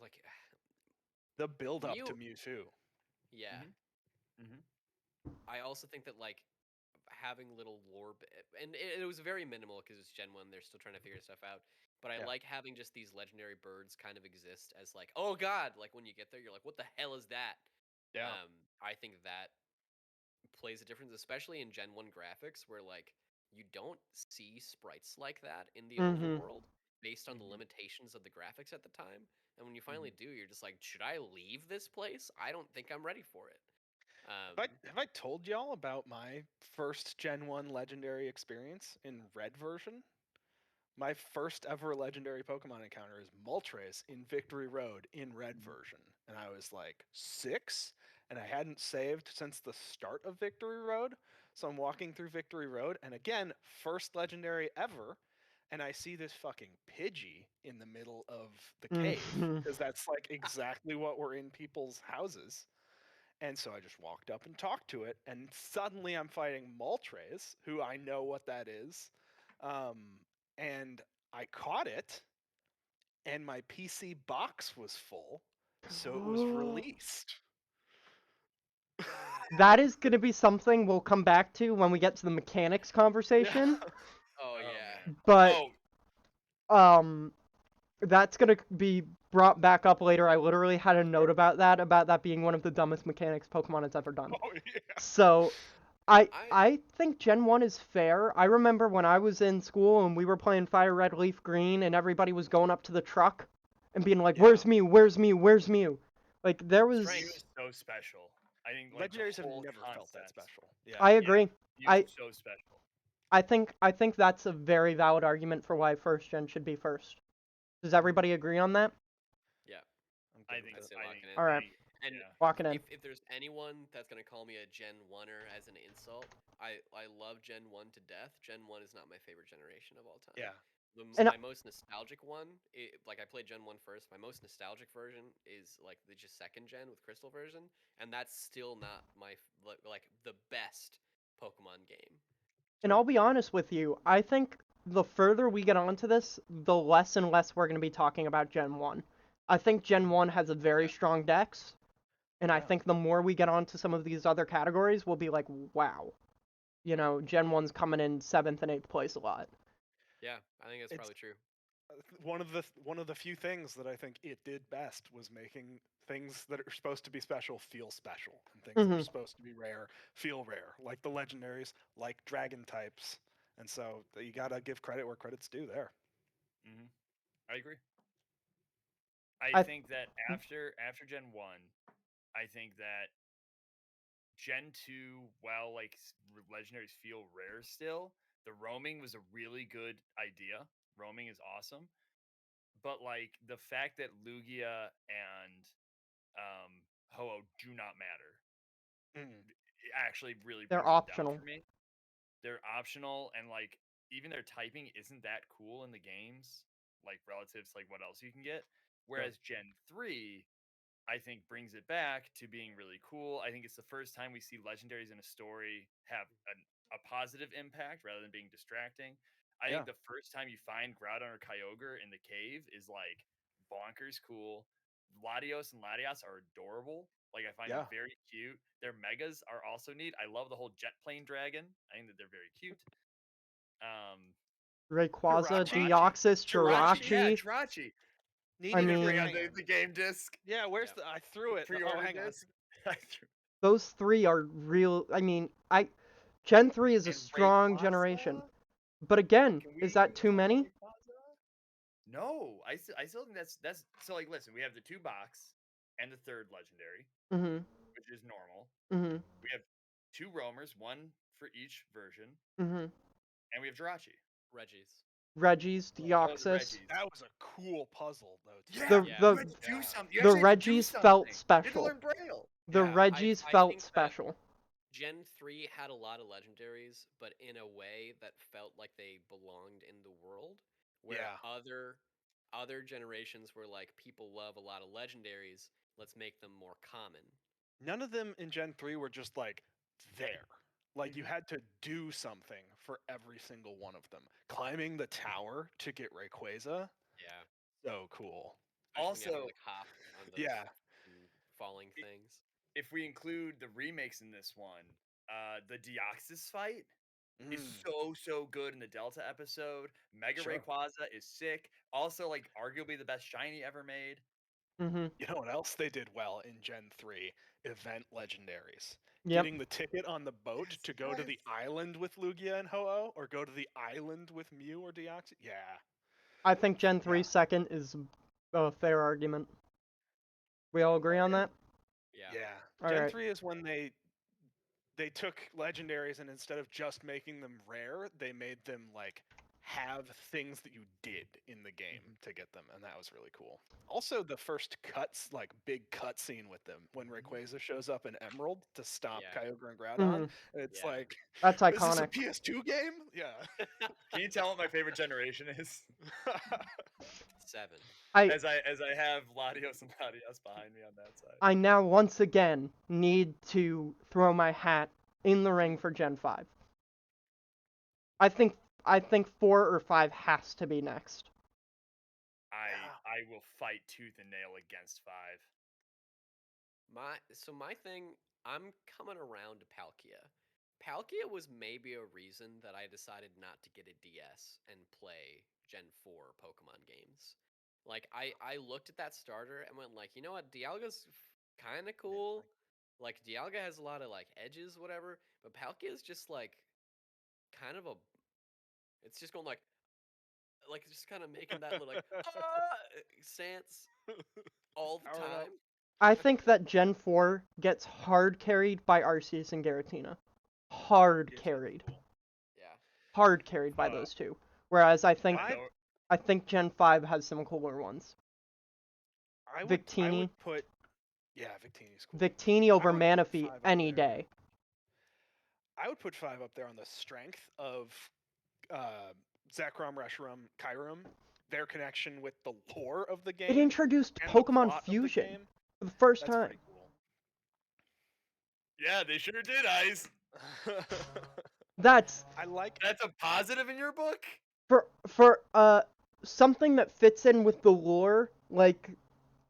like The build up to Mew, Mewtwo. yeah. Mhm. I also think that like having little lore, and it was very minimal because it's Gen 1. They're still trying to figure stuff out. But I Yeah. like having just these legendary birds kind of exist as like, oh god, like when you get there, you're like, what the hell is that? Yeah. I think that plays a difference, especially in Gen 1 graphics, where like you don't see sprites like that in the overworld based on the limitations of the graphics at the time. And when you finally do, you're just like, should I leave this place? I don't think I'm ready for it. Have I told y'all about my first Gen 1 legendary experience in red version? My first ever legendary Pokemon encounter is Moltres in Victory Road in red version. And I was like 6, and I hadn't saved since the start of Victory Road. So I'm walking through Victory Road, and again, first legendary ever. And I see this fucking Pidgey in the middle of the cave, because that's like exactly what were in people's houses. And so I just walked up and talked to it, and suddenly I'm fighting Moltres, who I know what that is. And I caught it, and my PC box was full, so it was released. that is going to be something we'll come back to when we get to the mechanics conversation. Oh Oh, yeah. man. But Oh, that's going to be brought back up later. I literally had a note about that being one of the dumbest mechanics Pokemon has ever done. Oh yeah. So I think Gen 1 is fair. I remember when I was in school and we were playing Fire Red Leaf Green and everybody was going up to the truck and being like, "Where's Mew? Where's Mew? Where's Mew?" Like there was Strength is so special. I think like Legendaries the have whole never felt that concept. special. Yeah. I agree. Yeah, so special. I think that's a very valid argument for why first gen should be first. Does everybody agree on that? Yeah. I think I'd say I locking think, in. All right. And yeah. Walking in. if there's anyone that's gonna call me a Gen 1er as an insult, I love Gen 1 to death. Gen 1 is not my favorite generation of all time. Yeah. And My most nostalgic one, like I played Gen 1 first. My most nostalgic version is like the just second gen with Crystal version, and that's still not my like the best Pokemon game. And I'll be honest with you, I think the further we get onto this, the less and less we're going to be talking about Gen 1. I think Gen 1 has a very strong dex, and I think the more we get onto some of these other categories, we'll be like, wow. You know, Gen 1's coming in 7th and 8th place a lot. Yeah, I think that's probably true. One of the few things that I think it did best was making things that are supposed to be special feel special, and things that are supposed to be rare feel rare, like the legendaries, like dragon types. And so you gotta give credit where credit's due there. I agree. I think that after Gen 1, I think that Gen 2, while like legendaries feel rare still, the roaming was a really good idea. Roaming is awesome. But like the fact that Lugia and Ho-Oh do not matter, it actually really They're brings them down optional. for me. They're optional, and like even their typing isn't that cool in the games, like relative to like what else you can get. Whereas Gen 3, I think brings it back to being really cool. I think it's the first time we see legendaries in a story have a positive impact rather than being distracting. I think the first time you find Groudon or Kyogre in the cave is like bonkers cool. Latios and Latias are adorable. Like I find them very cute. Their megas are also neat. I love the whole jet plane dragon. I think that they're very cute. Rayquaza, Jirachi? Deoxys, Jirachi? Yeah, Jirachi. Jirachi. I Needing to mean- Bring out hang on. the game disc. Yeah, where's the? I threw it. Pre-order Oh, hang on. disc. I threw- Those three are real. I mean, Gen 3 is a And strong Rayquaza? generation. But again, Can is we that too talk about many? Rayquaza? No, I still think that's so. Like, listen, we have the 2 box and the 3rd legendary, Mm-hmm. which is normal. Mm-hmm. We have 2 roamers, one for each version, Mm-hmm. and we have Jirachi. Reggie's. Reggie's, Oh, the Deoxys. Reggies. That was a cool puzzle, though. Too. Yeah, The- Yeah. the- you had to do something. You the actually had to do Reggies felt something. You had special. to learn Braille. The Yeah, Reggies I felt think that- special. Gen 3 had a lot of legendaries, but in a way that felt like they belonged in the world. Where other generations were like, people love a lot of legendaries, let's make them more common. None of them in Gen 3 were just like there. Like you had to do something for every single one of them. Climbing the tower to get Rayquaza, Yeah. so cool. Especially when you have to, Also- like, hop on those Yeah. falling things. If we include the remakes in this one, the Deoxys fight is so good in the Delta episode. Mega Sure. Rayquaza is sick. Also, like arguably the best shiny ever made. Mm-hmm. You know what else they did well in Gen 3? Event legendaries. Yep. Getting the ticket on the boat to go to the island with Lugia and Ho-Oh, or go to the island with Mew or Deoxys. Yeah. I think Gen 3 Yeah. second is a fair argument. We all agree on that? Yeah. All Gen right. 3 is when they took legendaries and instead of just making them rare, they made them like have things that you did in the game to get them, and that was really cool. Also, the first big cut scene with them when Rayquaza shows up in Emerald to stop Yeah. Kyogre and Groudon. Mhm. It's Yeah. like, That's is this a iconic. PS2 game? Yeah. Can you tell what my favorite generation is? 7. As I have Latios and Latias behind me on that side. I now once again need to throw my hat in the ring for Gen 5. I think 4 or 5 has to be next. I will fight tooth and nail against 5. My thing, I'm coming around to Palkia. Palkia was maybe a reason that I decided not to get a DS and play Gen 4 Pokemon games. Like, I looked at that starter and went like, you know what, Dialga's kind of cool. Like, Dialga has a lot of, like, edges, whatever, but Palkia is just, like, kind of a... It's just going like just kind of making that little, like, stance all the Powered up. time. I think that Gen 4 gets hard carried by Arceus and Giratina. Hard carried. Yeah. Hard carried by those two. Whereas I think I- Gen 5 has some cooler ones. I Victini. would put, yeah, Victini's cool. Victini over would put Manaphy 5 up any there. day. I would put 5 up there on the strength of Zekrom, Reshiram, Kyurem, their connection with the lore of the game. It introduced and the Pokemon plot of the Fusion game. for the first That's time. pretty cool. Yeah, they sure did, Ice. That's I like That's a positive in your book? for something that fits in with the lore, like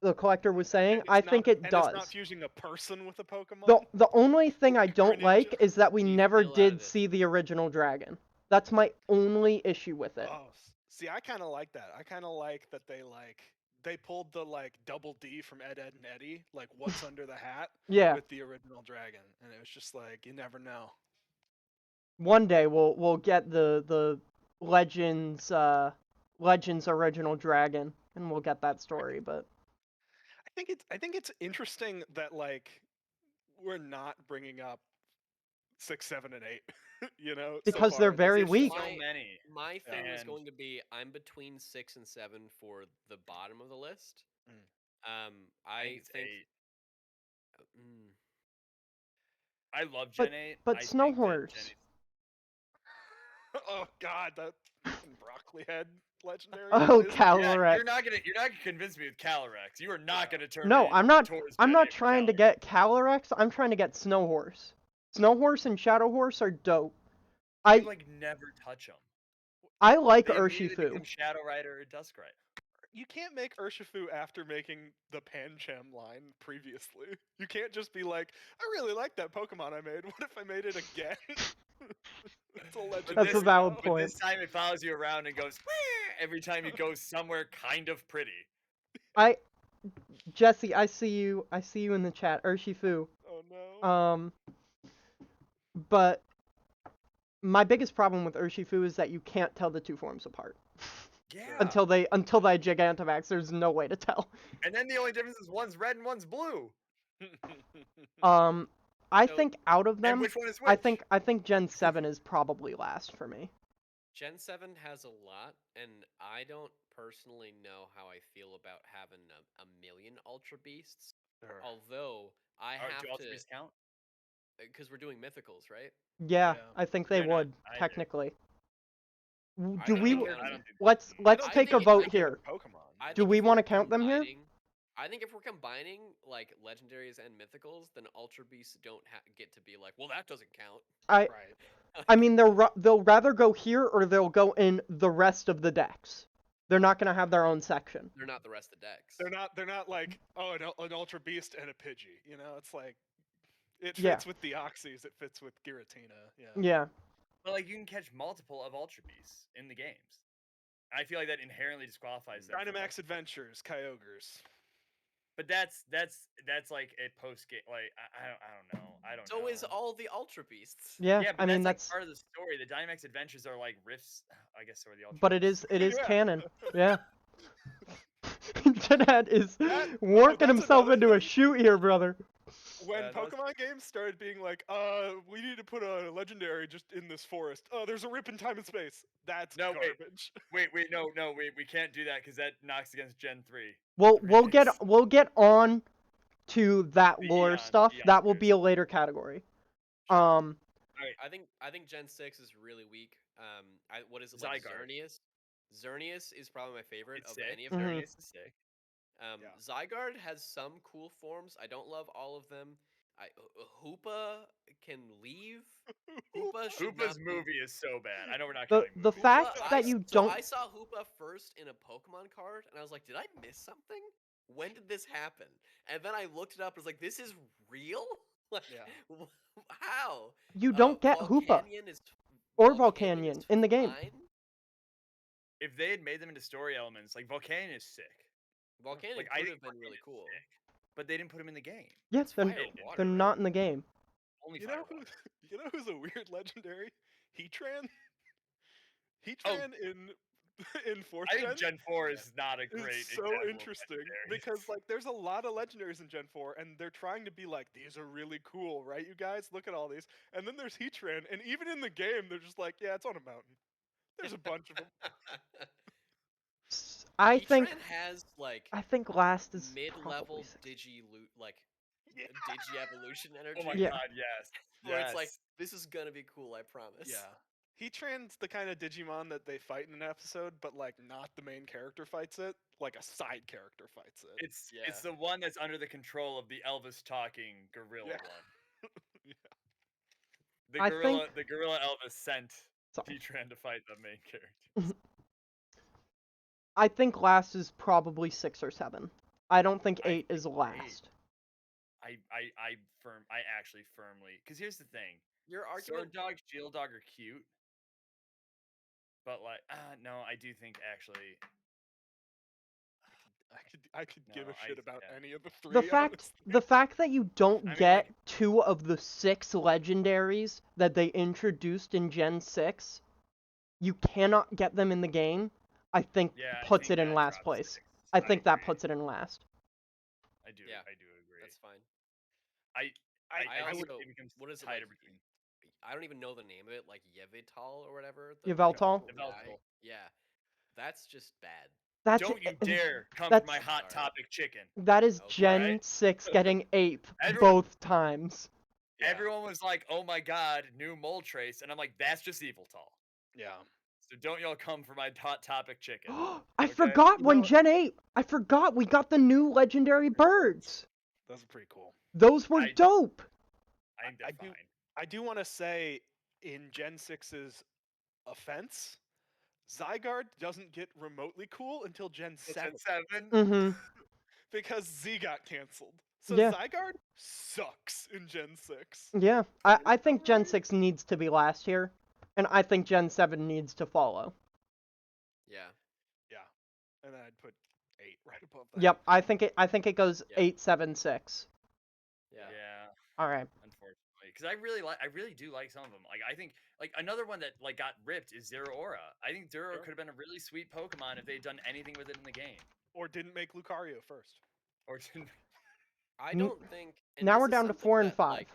the collector was saying. and I it's think not- it and does. It's not fusing a person with a Pokemon. The only thing I don't Greninja. like is that we Leave never Bill out did of it. see the original dragon. That's my only issue with it. Oh, see, I kind of like that. I kind of like that they pulled the double D from Ed, Ed, and Eddie, like what's under the hat, Yeah, with the original dragon, and it was just like you never know. one day we'll get the Legends original dragon, and we'll get that story. But I think it's interesting that we're not bringing up 6, 7, and 8. You know, Because so they're far in this very issue. weak. So many. My thing was And- going to be I'm between 6 and 7 for the bottom of the list. I think. eight. Mm, I love But- Gen 8. but I Snow think that Horse. Gen 8 Oh God, that fucking broccoli head legendary. Oh, What is that? Yeah, Calyrex. you're not gonna convince me with Calyrex. You are not gonna turn No, me I'm not. towards I'm Gen not 8 with trying to Calyrex. get Calyrex. I'm trying to get Snow Horse. Snow Horse and Shadow Horse are dope. You like never touch them. I like They immediately Urshifu. become Shadow Rider or Dusk Rider. You can't make Urshifu after making the Pancham line previously. You can't just be like, I really like that Pokemon I made. What if I made it again? It's a legendary. That's a valid now. But point. this time it follows you around and goes "Wah!" every time you go somewhere kind of pretty. Jesse, I see you. I see you in the chat, Urshifu. Oh no. But my biggest problem with Urshifu is that you can't tell the two forms apart. Yeah. Until they Gigantamax, there's no way to tell. And then the only difference is one's red and one's blue. I So- think out of And them, which one is which? I think Gen 7 is probably last for me. Gen 7 has a lot, and I don't personally know how I feel about having a million Ultra Beasts. Sure. Although I Do have Ultra to, Beasts count? because we're doing mythicals, right? Yeah, Yeah. I think they They're not would either. technically. I Do don't we? think they're- I don't think Let's I take a think- vote I here. Pokemon. I Do think we if wanna we're count them here? combining- I think if we're combining like legendaries and mythicals, then Ultra Beasts don't get to be like, well, that doesn't count. Right. I mean, they'll rather go here or they'll go in the rest of the decks. They're not gonna have their own section. They're not the rest of the decks. They're not like, oh, an Ultra Beast and a Pidgey. You know, it's like it fits Yeah. with the Oxys, it fits with Giratina. Yeah. Yeah. But like you can catch multiple of Ultra Beasts in the games. I feel like that inherently disqualifies them. from, Dynamax like- Adventures, Kyogres. But that's like a post game. Like I don't know. I don't know. So is all the Ultra Beasts. Yeah. Yeah, but I mean, that's that's. like part of the story. The Dynamax Adventures are like riffs. I guess so are the Ultra. But it Beasts. is Yeah. canon. Yeah. Jedad is That- working that's himself another into a thing. shoot here, brother. When Yeah, that's- Pokemon games started being like, we need to put a legendary just in this forest. Oh, there's a rip in time and space. That's No, wait. garbage. Wait, no, we can't do that because that knocks against Gen 3. We'll Remakes. we'll get on to that lore Beyond- stuff. beyond That will years. be a later category. I think Gen 6 is really weak. What is it like? Zygarde. Xerneas. Xerneas is probably my favorite It's of sick. any of Mhm. them. Xerneas is sick. Yeah. Zygarde has some cool forms. I don't love all of them. Hoopa can leave. Hoopa should Hoopa's not be- movie is so bad. I know we're not The counting the movies. fact Hoopa, that you so don't I saw Hoopa first in a Pokemon card, and I was like, did I miss something? When did this happen? And then I looked it up. and was like, this is real. Like, Yeah. how? you don't get Hoopa Volcanion is or Volcanion is Volcanion in the game. fine. If they had made them into story elements, like Volcanion is sick. Volcanion Like, could think have been Volcanion really is cool. sick, but they didn't put him in the game. Yeah, It's they're, fire and water, they're right? not in the game. Only You fire know who? water. You know who's a weird legendary? Heatran. Oh. Heatran in fourth I think gen. Gen 4 is not a great. It's so example of interesting legendaries. because like there's a lot of legendaries in Gen 4 and they're trying to be like these are really cool, right? You guys look at all these, and then there's Heatran, and even in the game they're just like, yeah, it's on a mountain. There's a bunch of them. I think Heatran has like last is mid-level probably six. Digi evolution energy. Oh my Yeah. god, yes. Where it's like, Yes. this is gonna be cool, I promise. Yeah. Heatran's the kind of Digimon that they fight in an episode, but like not the main character fights it, like a side character fights it. It's Yeah. the one that's under the control of the Elvis talking gorilla Yeah. one. Yeah. The I gorilla think- the gorilla Elvis sent Sorry. Heatran to fight the main character. I think last is probably 6 or 7. I don't think I 8 is think last. I actually firmly, because here's the thing. Your Sword argument. Dog, Shield Dog are cute. But like no, I do think actually I could give No, a shit I- about yeah. any of the three. The fact that you don't I mean, get like- 2 of the 6 legendaries that they introduced in Gen 6, you cannot get them in the game, I think yeah, I puts think it in that last drops place. 6. I think that agree. puts it in last. I do Yeah. agree. That's fine. I think also it becomes what is it tighter like? between I don't even know the name of it, like Yevitol or whatever. Yveltal? Yveltal. Yeah, that's just bad. That's Don't you dare come for that's my hot Sorry. topic chicken. that is Okay. Gen Alright. 6 getting ape Everyone- both times. Yeah. Everyone was like, "Oh my god, new mole trace," and I'm like, "That's just Yveltal." Yeah. So don't y'all come for my hot topic chicken. I Okay. forgot You when know- Gen 8. I forgot we got the new legendary birds. Those are pretty cool. Those were I- dope. I think they're I do- fine. I do want to say, in Gen 6's offense, Zygarde doesn't get remotely cool until Gen Till 7 Gen 7. Mhm. because Z got canceled. So Yeah. Zygarde sucks in Gen 6. Yeah. I think Gen Alright. 6 needs to be last here, and I think Gen 7 needs to follow. Yeah. Yeah. And then I'd put 8 right above that. Yep. I think it goes Yeah. 8, 7, 6. Yeah. All right. Unfortunately, because I really do like some of them. Like I think like another one that like got ripped is Zeraora. I think Zeraora Sure. could have been a really sweet Pokemon if they'd done anything with it in the game. Or didn't make Lucario first. Or didn't- I don't think. And Now this we're is down to something 4 and that, 5.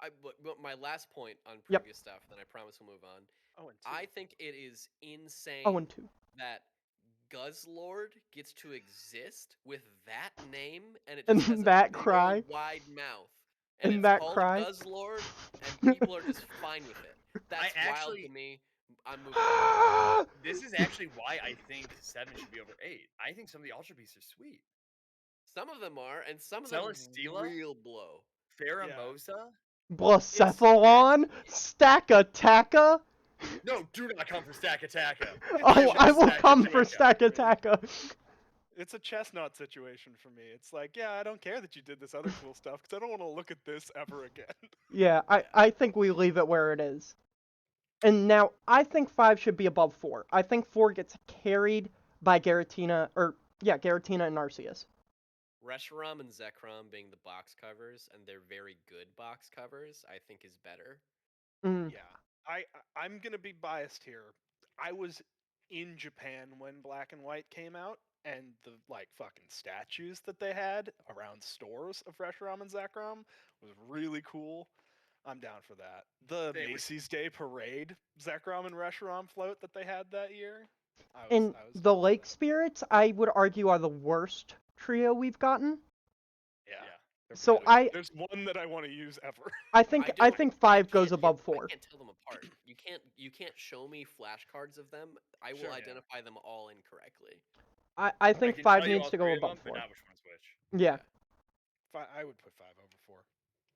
Like, but my last point on Yep. previous stuff, then I promise we'll move on. Oh, and 2. I think it is insane Oh, and 2. that Guzzlord gets to exist with that name, and it And just has that a big cry. old wide mouth, and And it's that called cry. Guzzlord, and people are just fine with it. That's wild actually- to me. I'm moving on. This is actually why I think 7 should be over 8. I think some of the Ultra Beasts are sweet. Some of them are, and some of them Celesteela? real blow. Pheromosa? Blacephalon? Stack-a-Tacka? No, do not come for Stack Attacka. Oh, I will Stack come for Attacka. Stack-a-Tacka. It's a chestnut situation for me. It's like, yeah, I don't care that you did this other cool stuff because I don't want to look at this ever again. Yeah, I think we leave it where it is. And now, I think 5 should be above 4. I think 4 gets carried by Giratina, Giratina and Arceus. Reshiram and Zekrom being the box covers, and they're very good box covers, I think is better. Mm. Yeah, I'm gonna be biased here. I was in Japan when Black and White came out, and the like fucking statues that they had around stores of Reshiram and Zekrom was really cool. I'm down for that. The They were- Macy's Day Parade Zekrom and Reshiram float that they had that year. And I was the here for Lake that. Spirits, I would argue, are the worst trio we've gotten. Yeah. They're So pretty- There's one that I want to use ever. I think don't- 5 I goes can't- above I 4. can't tell them apart. You can't show me flashcards of them. I will Sure, yeah. identify them all incorrectly. I think can 5 tell you needs all to go 3 of above them, but 4. not which one's which. Yeah. I would put 5 over 4.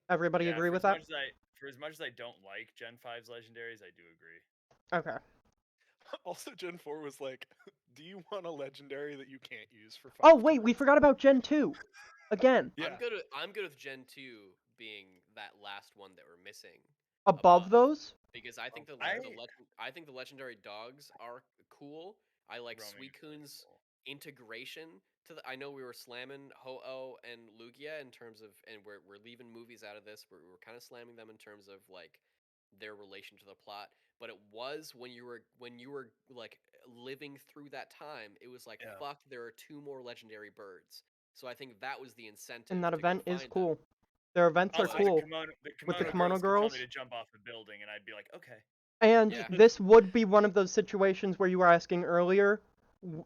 Everybody Yeah, agree for with as that? much as for as much as I don't like Gen 5's legendaries, I do agree. Okay. Also, Gen 4 was like, do you want a legendary that you can't use for 5 Oh, wait, we turns? forgot about Gen 2. Again. Yeah. I'm good with Gen 2 being that last one that we're missing. Above those? Because I think I think the legendary dogs are cool. I like Roaming is really Suicune's cool. integration to the. I know we were slamming Ho-Oh and Lugia in terms of, and we're leaving movies out of this. We're kind of slamming them in terms of like their relation to the plot. But it was when you were like living through that time, it was like Yeah. fuck. There are 2 more legendary birds. So I think that was the incentive. And that to go event is find them. cool. Their events are Also, cool. the kimono With the kimono girls could tell girls? me to jump off the building, and I'd be like, okay. And Yeah. this would be one of those situations where you were asking earlier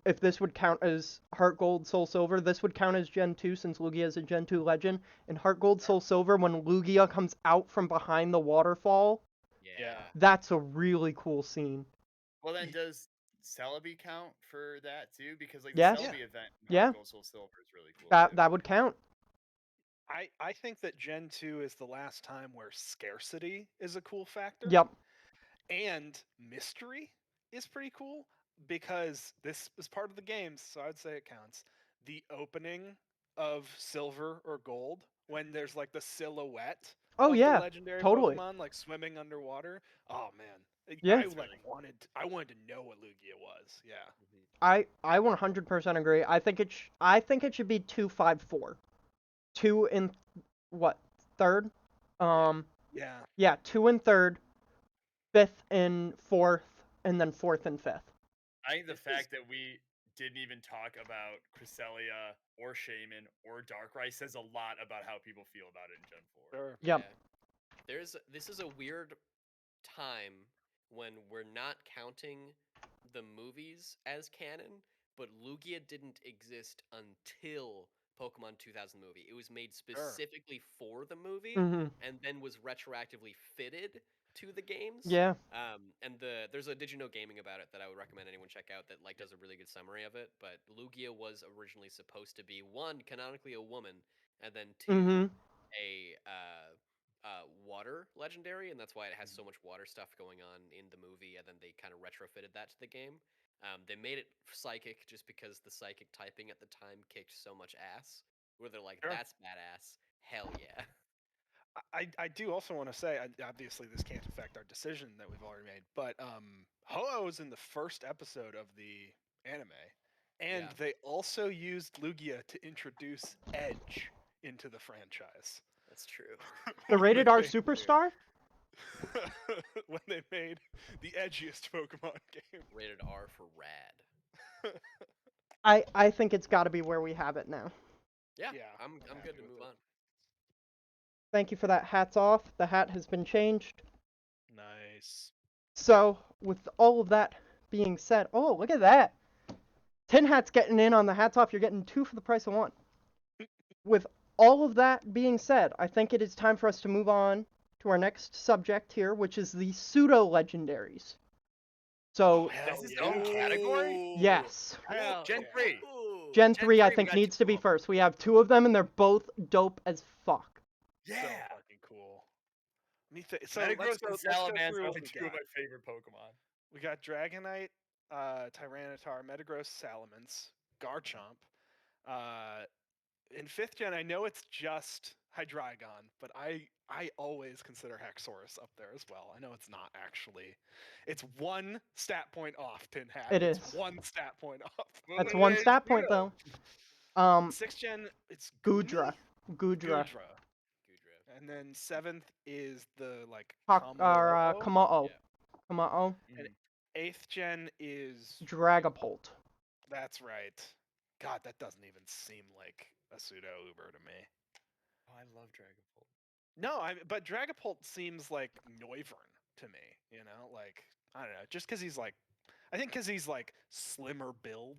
if this would count as Heart Gold, Soul Silver. This would count as Gen 2 since Lugia is a Gen 2 legend. In Heart Gold, Soul Silver, when Lugia comes out from behind the waterfall, Yeah. that's a really cool scene. Well, then does Celebi count for that too? Because like Yes. the Celebi event in Yeah. Heart Gold Soul Silver is really cool. too. That would count. I think that Gen 2 is the last time where scarcity is a cool factor. Yep. And mystery is pretty cool because this is part of the game, so I'd say it counts. The opening of Silver or Gold, when there's like the silhouette Oh, of yeah, the legendary totally. Pokemon like swimming underwater. Oh man. Yeah. I That's like really I wanted to know what Lugia was. Yeah. I 100% agree. I think it should be 2, 5, 4. 2 in what? 3rd? Yeah. Yeah, 2 in 3rd, 5th in 4th, and then 4th and 5th. I think the This is- fact that we didn't even talk about Cresselia or Shaman or Darkrai says a lot about how people feel about it in Gen 4. Sure. Yep. Yeah. This is a weird time when we're not counting the movies as canon, but Lugia didn't exist until Pokemon 2000 movie. It was made specifically for the movie Mm-hmm. and then was retroactively fitted to the games. Yeah. And there's a Did You Know Gaming about it that I would recommend anyone check out that like does a really good summary of it. But Lugia was originally supposed to be one, canonically a woman, and then two, Mm-hmm. a water legendary, and that's why it has so much water stuff going on in the movie. And then they kind of retrofitted that to the game. They made it psychic just because the psychic typing at the time kicked so much ass. Where they're like, Sure. that's badass. Hell yeah. I do also want to say, obviously this can't affect our decision that we've already made, but Ho-Oh is in the first episode of the anime, and Yeah. they also used Lugia to introduce Edge into the franchise. That's true. The When rated they R made- superstar? when they made the edgiest Pokemon game. Rated R for rad. I think it's got to be where we have it now. Yeah, Yeah, I'm I'm good happy to with move it. on. Thank you for that. Hats off. The hat has been changed. Nice. So, with all of that being said, oh, look at that. 10 hats getting in on the hats off. You're getting 2 for the price of 1. With all of that being said, I think it is time for us to move on to our next subject here, which is the pseudo-legendaries. So, That's its own category? yes. Hell Gen yeah. 3. Gen Gen 3, I 3, we think, got needs 2 to be of 'em. first. We have 2 of them, and they're both dope as fuck. Yeah. So fucking cool. So Metagross and let's go Salamence through are what like we 2 of got. my favorite Pokemon. We got Dragonite, Tyranitar, Metagross, Salamence, Garchomp. In 5th gen, I know it's just Hydreigon, but I always consider Haxorus up there as well. I know it's not actually. It's 1 stat point off, Tin Hat. It It's is. 1 stat point off. That's 1 stat point, though. 6th gen, it's Gudra. Gudra. Goodra. And then 7th is the Kama'o. Yeah. Kama'o. And 8th gen is Dragapult. That's right. God, that doesn't even seem like a pseudo Uber to me. Oh, I love Dragapult. No, but Dragapult seems like Noivern to me. You know, like I don't know, just because he's I think because he's slimmer build.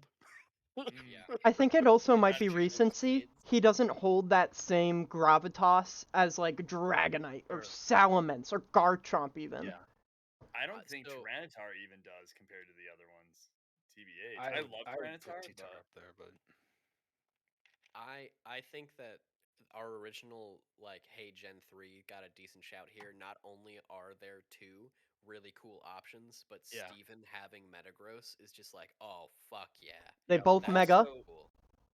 Yeah. I think it also might Not be choosing recency. kids. He doesn't hold that same gravitas as Dragonite or Salamence or Garchomp even. Yeah. I don't think so- Tyranitar even does compared to the other ones. TBH. I love would put Tyranitar, T-Tar but up there, but I think that our original hey Gen 3 got a decent shout here. Not only are there 2 really cool options, but Yeah. Steven having Metagross is just oh fuck yeah. They Yep. both That's mega. so cool.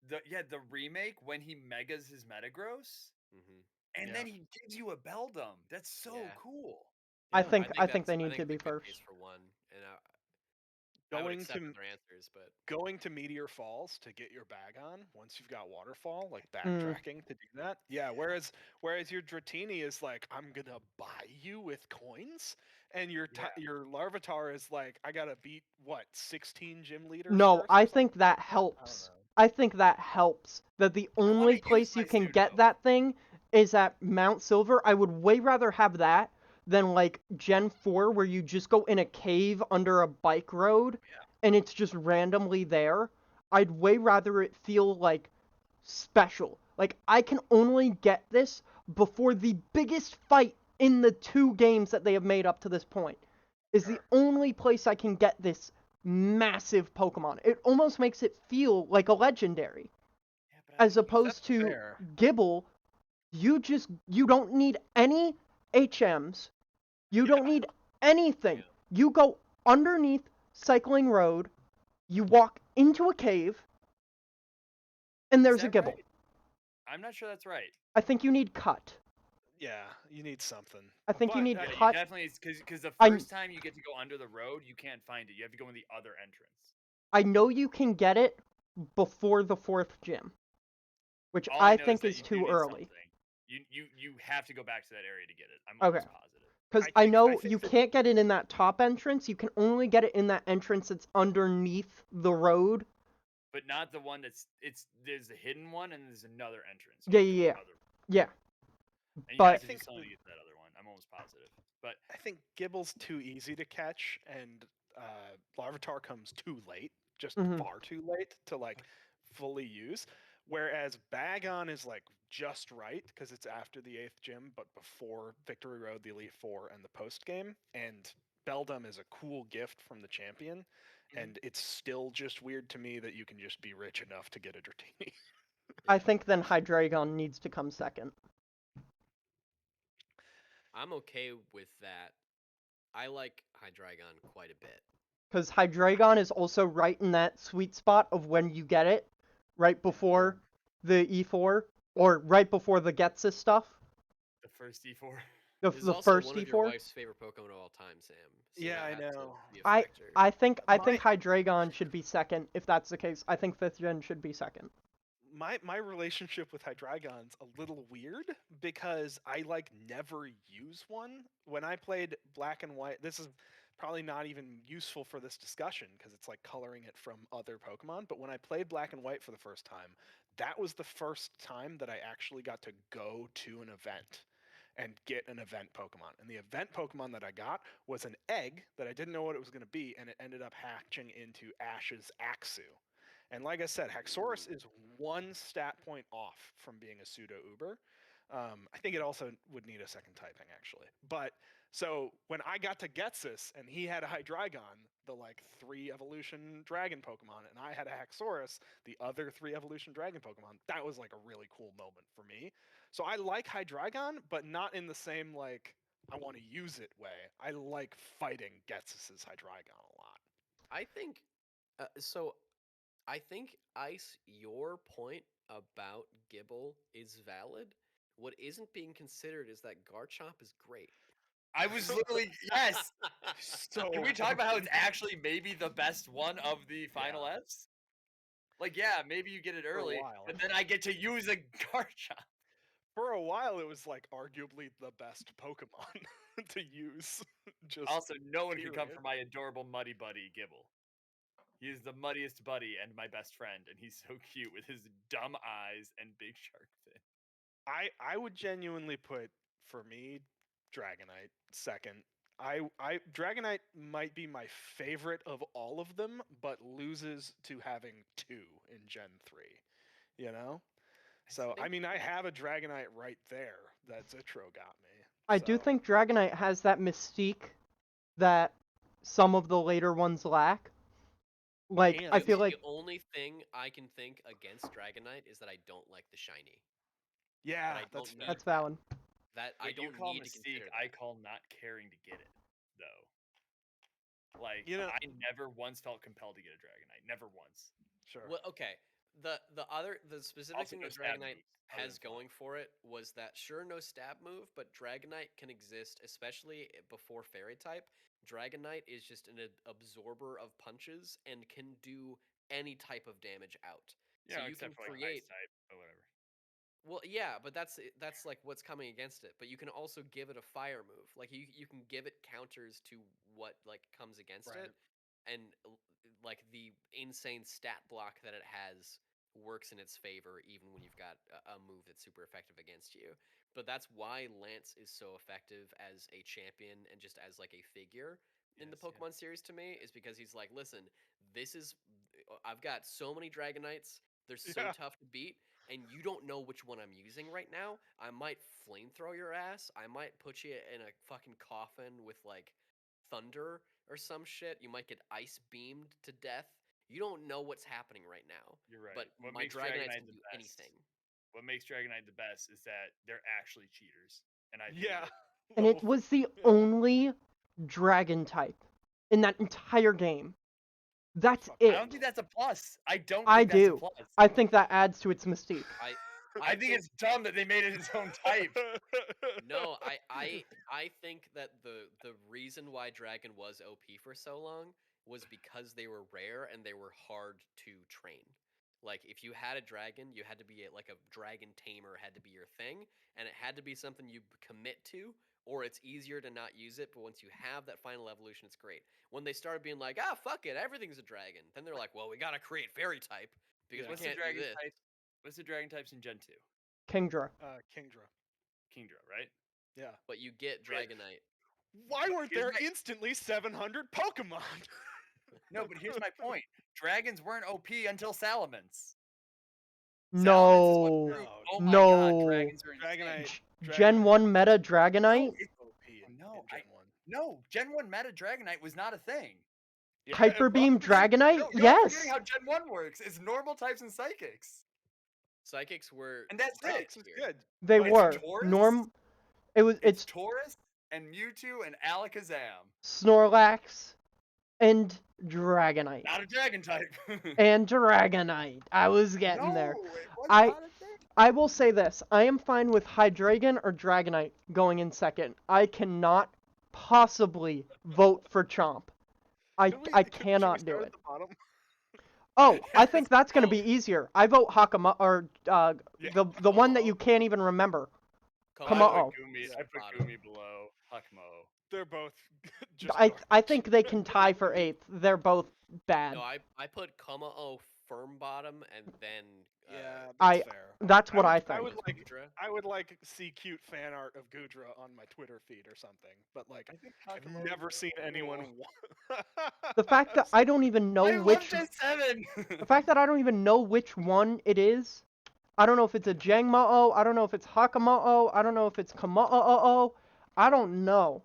the remake when he megas his Metagross Mm-hmm. and Yeah. then he gives you a Beldum. That's so Yeah. cool. I Yeah. think they that's- need to it's be a good first. case for 1, and I would going accept to their answers, but going to Meteor Falls to get your bag on once you've got Waterfall, backtracking to do that. Yeah. Whereas your Dratini is I'm gonna buy you with coins, and your your Larvitar is I gotta beat 16 gym leaders. No, first or I something think that like that? helps. know. I think that helps. That the only use place you my can get pseudo. that thing is at Mount Silver. I would way rather have that than Gen 4 where you just go in a cave under a bike road and it's just randomly there. I'd way rather it feel special. I can only get this before the biggest fight in the 2 games that they have made up to this point. Is the only place I can get this massive Pokemon. It almost makes it feel like a legendary. As opposed to fair. Gibble, you don't need any HMs. You don't need anything. You go underneath Cycling Road, you walk into a cave, and there's a that Gibble. right? I'm not sure that's right. I think you need Cut. Yeah, you need something. I think you But need that- Yeah, you Cut. definitely because the I'm- first time you get to go under the road, you can't find it. You have to go in the other entrance. I know you can get it before the 4th gym, which All I know think that is you do too need early. something. You have to go back to that area to get it. I'm Okay. almost positive. Because I I think- know I think you that- can't get it in that top entrance. You can only get it in that entrance that's underneath the road but not the one there's a hidden one and there's another entrance. Yeah, You have to yeah, go other- yeah. And you But- have to do think something to get to that other one. I'm almost positive. But I think Gibble's too easy to catch, and Larvitar comes too late, just Mhm. far too late to like fully use. Whereas Bagon is like just right because it's after the 8th gym, but before Victory Road, the Elite Four, and the post game. And Beldum is a cool gift from the champion, and it's still just weird to me that you can just be rich enough to get a Dratini. I think then Hydreigon needs to come second. I'm okay with that. I like Hydreigon quite a bit. Because Hydreigon is also right in that sweet spot of when you get it, right before the E4, or right bufore the Getsus stuff. the first E4. The, This is the also first one of your E4. wife's favorite Pokemon of all time, Sam. So Yeah, that I has to know. be a I factor. I think My- Hydreigon should be second if that's the case. I think 5th gen should be second. My relationship with Hydreigon's a little weird because I like never use one. When I played Black and White, this is probably not even useful for this discussion because it's like coloring it from other Pokemon, but when I played Black and White for the first time, that was the first time that I actually got to go to an event and get an event Pokemon. And the event Pokemon that I got was an egg that I didn't know what it was going to be, and it ended up hatching into Ash's Axu. And like I said, Haxorus is one stat point off from being a pseudo Uber. I think it also would need a second typing, actually. But so when I got to Getsus and he had a Hydreigon, the like 3 evolution dragon Pokemon, and I had a Haxorus, the other 3 evolution dragon Pokemon, that was like a really cool moment for me. So I like Hydreigon, but not in the same like I want to use it way. I like fighting Getsus's Hydreigon a lot. I think so. I think Ice, your point about Gibble is valid. What isn't being considered is that Garchomp is great. I was literally yes. So Can we talk about how it's actually maybe the best one of the final Yeah. Fs? Like, yeah, maybe you get it For a early, while. but then I get to use a Garchomp. For a while, it was like arguably the best Pokemon to use. Just Also, no one can come period. for my adorable muddy buddy Gibble. He is the muddiest buddy and my best friend, and he's so cute with his dumb eyes and big shark fin. I would genuinely put, for me, Dragonite second. I Dragonite might be my favorite of all of them, but loses to having 2 in Gen 3. You know? So I think- mean I have a Dragonite right there that Zitro got me. I do so- think Dragonite has that mystique that some of the later ones lack. Like, And I feel like the only thing I can think against Dragonite is that I don't like the shiny. Yeah, I that's don't fair. that's valid. That I What you don't call need to Mystique, consider. I That. call not caring to get it, though. Like, You know- I never once felt compelled to get a Dragonite. Never once. Sure. Well, okay. The specific Also, thing no that stab Dragonite moves, other has than flying. going for it was that sure no stab move, but Dragonite can exist, especially before Fairy type. Dragonite is just an absorber of punches and can do any type of damage out. Yeah, so you except can for like create. ice type or whatever. Well, yeah, but that's like what's coming against it. But you can also give it a fire move. Like you can give it counters to what like comes against Right. it, and like the insane stat block that it has works in its favor even when you've got a move that's super effective against you. But that's why Lance is so effective as a champion and just as like a figure in the Yes, yeah. Pokemon series to me is because he's like, listen, this is I've got so many Dragonites. They're so Yeah. tough to beat and you don't know which one I'm using right now, I might flamethrow your ass. I might put you in a fucking coffin with like thunder or some shit. You might get ice beamed to death. You don't know what's happening right now. You're right. But What my makes Dragonites Dragonite can the do best? anything. What makes Dragonite the best is that they're actually cheaters, and I hate Yeah. it. And it was the only dragon type in that entire game. That's Fuck, it. I don't think that's a plus. I don't. I Think that's do. A plus. I think that adds to its mystique. I think it's dumb that they made it its own type. No, I think that the reason why Dragon was OP for so long was because they were rare and they were hard to train. Like if you had a dragon, you had to be like a dragon tamer had to be your thing, and it had to be something you commit to, or it's easier to not use it, but once you have that final evolution, it's great. When they started being like, fuck it, everything's a dragon, then they're like, well, we gotta create fairy type because we What's the can't do dragon this. type? What's the dragon types in Gen 2? Kingdra. Kingdra. Kingdra, right? Yeah. But you get Dragonite. Why weren't Here's there my- instantly 700 Pokemon? No, but here's my point. Dragons weren't OP until Salamence. No. No. Oh my No. god, dragons are insane. Dragonite. Gen 1 meta Dragonite? No, OP in No, Gen 1. No, Gen 1 meta Dragonite was not a thing. Yeah, Hyper it Beam was. Dragonite? No, you're Yes. forgetting how Gen 1 works. It's normal types and psychics. Psychics were And that's right Psychics is here. good. They But it's were. Taurus? It's It's Taurus and Mewtwo and Alakazam. Snorlax and Dragonite. Not a dragon type. And Dragonite. I was getting no, there. it was I- not a thing. I will say this. I am fine with Hydreigon or Dragonite going in second. I cannot possibly vote for Chomp. I Should we cannot do start it. at the bottom? Oh, I think Yes. that's going to be easier. I vote Hakama or Yeah. the one that you can't even remember. Come on. I put Gumi below Huckmo. They're both just I garbage. think they can tie for 8th. They're both bad. No, I put Kommo firm bottom and then Yeah, I- that's fair. That's what I I think. would like Gudra. I would like see cute fan art of Gudra on my Twitter feed or something, but like I think I've Huckmo never is seen cool. anyone. The fact that I don't even know I which love Gen 7. the fact that I don't even know which one it is. I don't know if it's a Jangmo-O, I don't know if it's Hakamo-O, I don't know if it's Kamo-O-O, I don't know.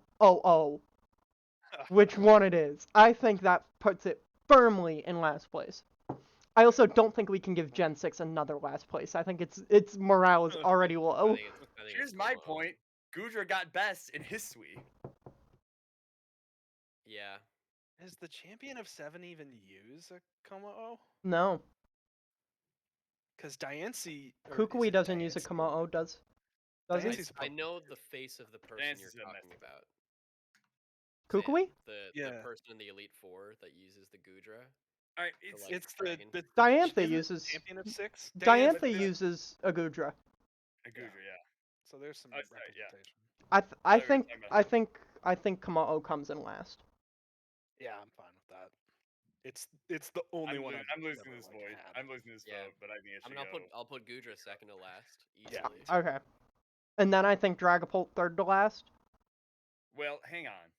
Which one it is. I think that puts it firmly in last place. I also don't think we can give Gen 6 another last place. I think its morale is already I low. think it's Here's my Kommo-O. point. Gudra got best in Hisui. Yeah. Does the champion of 7 even use a Kommo-O? No. Because Diancie. or is Kukui it doesn't use a Diancie? Kamo-O, does he? Diancie's a I know the face of the person Dance you're is a talking mythic. about. Kukui? The Yeah. person in the Elite Four that uses the Gudra. All right, like, It's the dragon. Diantha isn't it uses champion of 6. Diantha Diantha- uses a Gudra. a Gudra, yeah. So there's some Oh, sorry, yeah. representation. I thought we were talking about I think Kamo-O comes in last. Yeah, I'm fine with that. It's the only one. I'm losing never, this like, vote. had. I'm losing this Yeah. vote, but I think it I should mean, go. I'll put Gudra second to last Yeah. easily. Okay. And then I think Dragapult third to last. Well, hang on.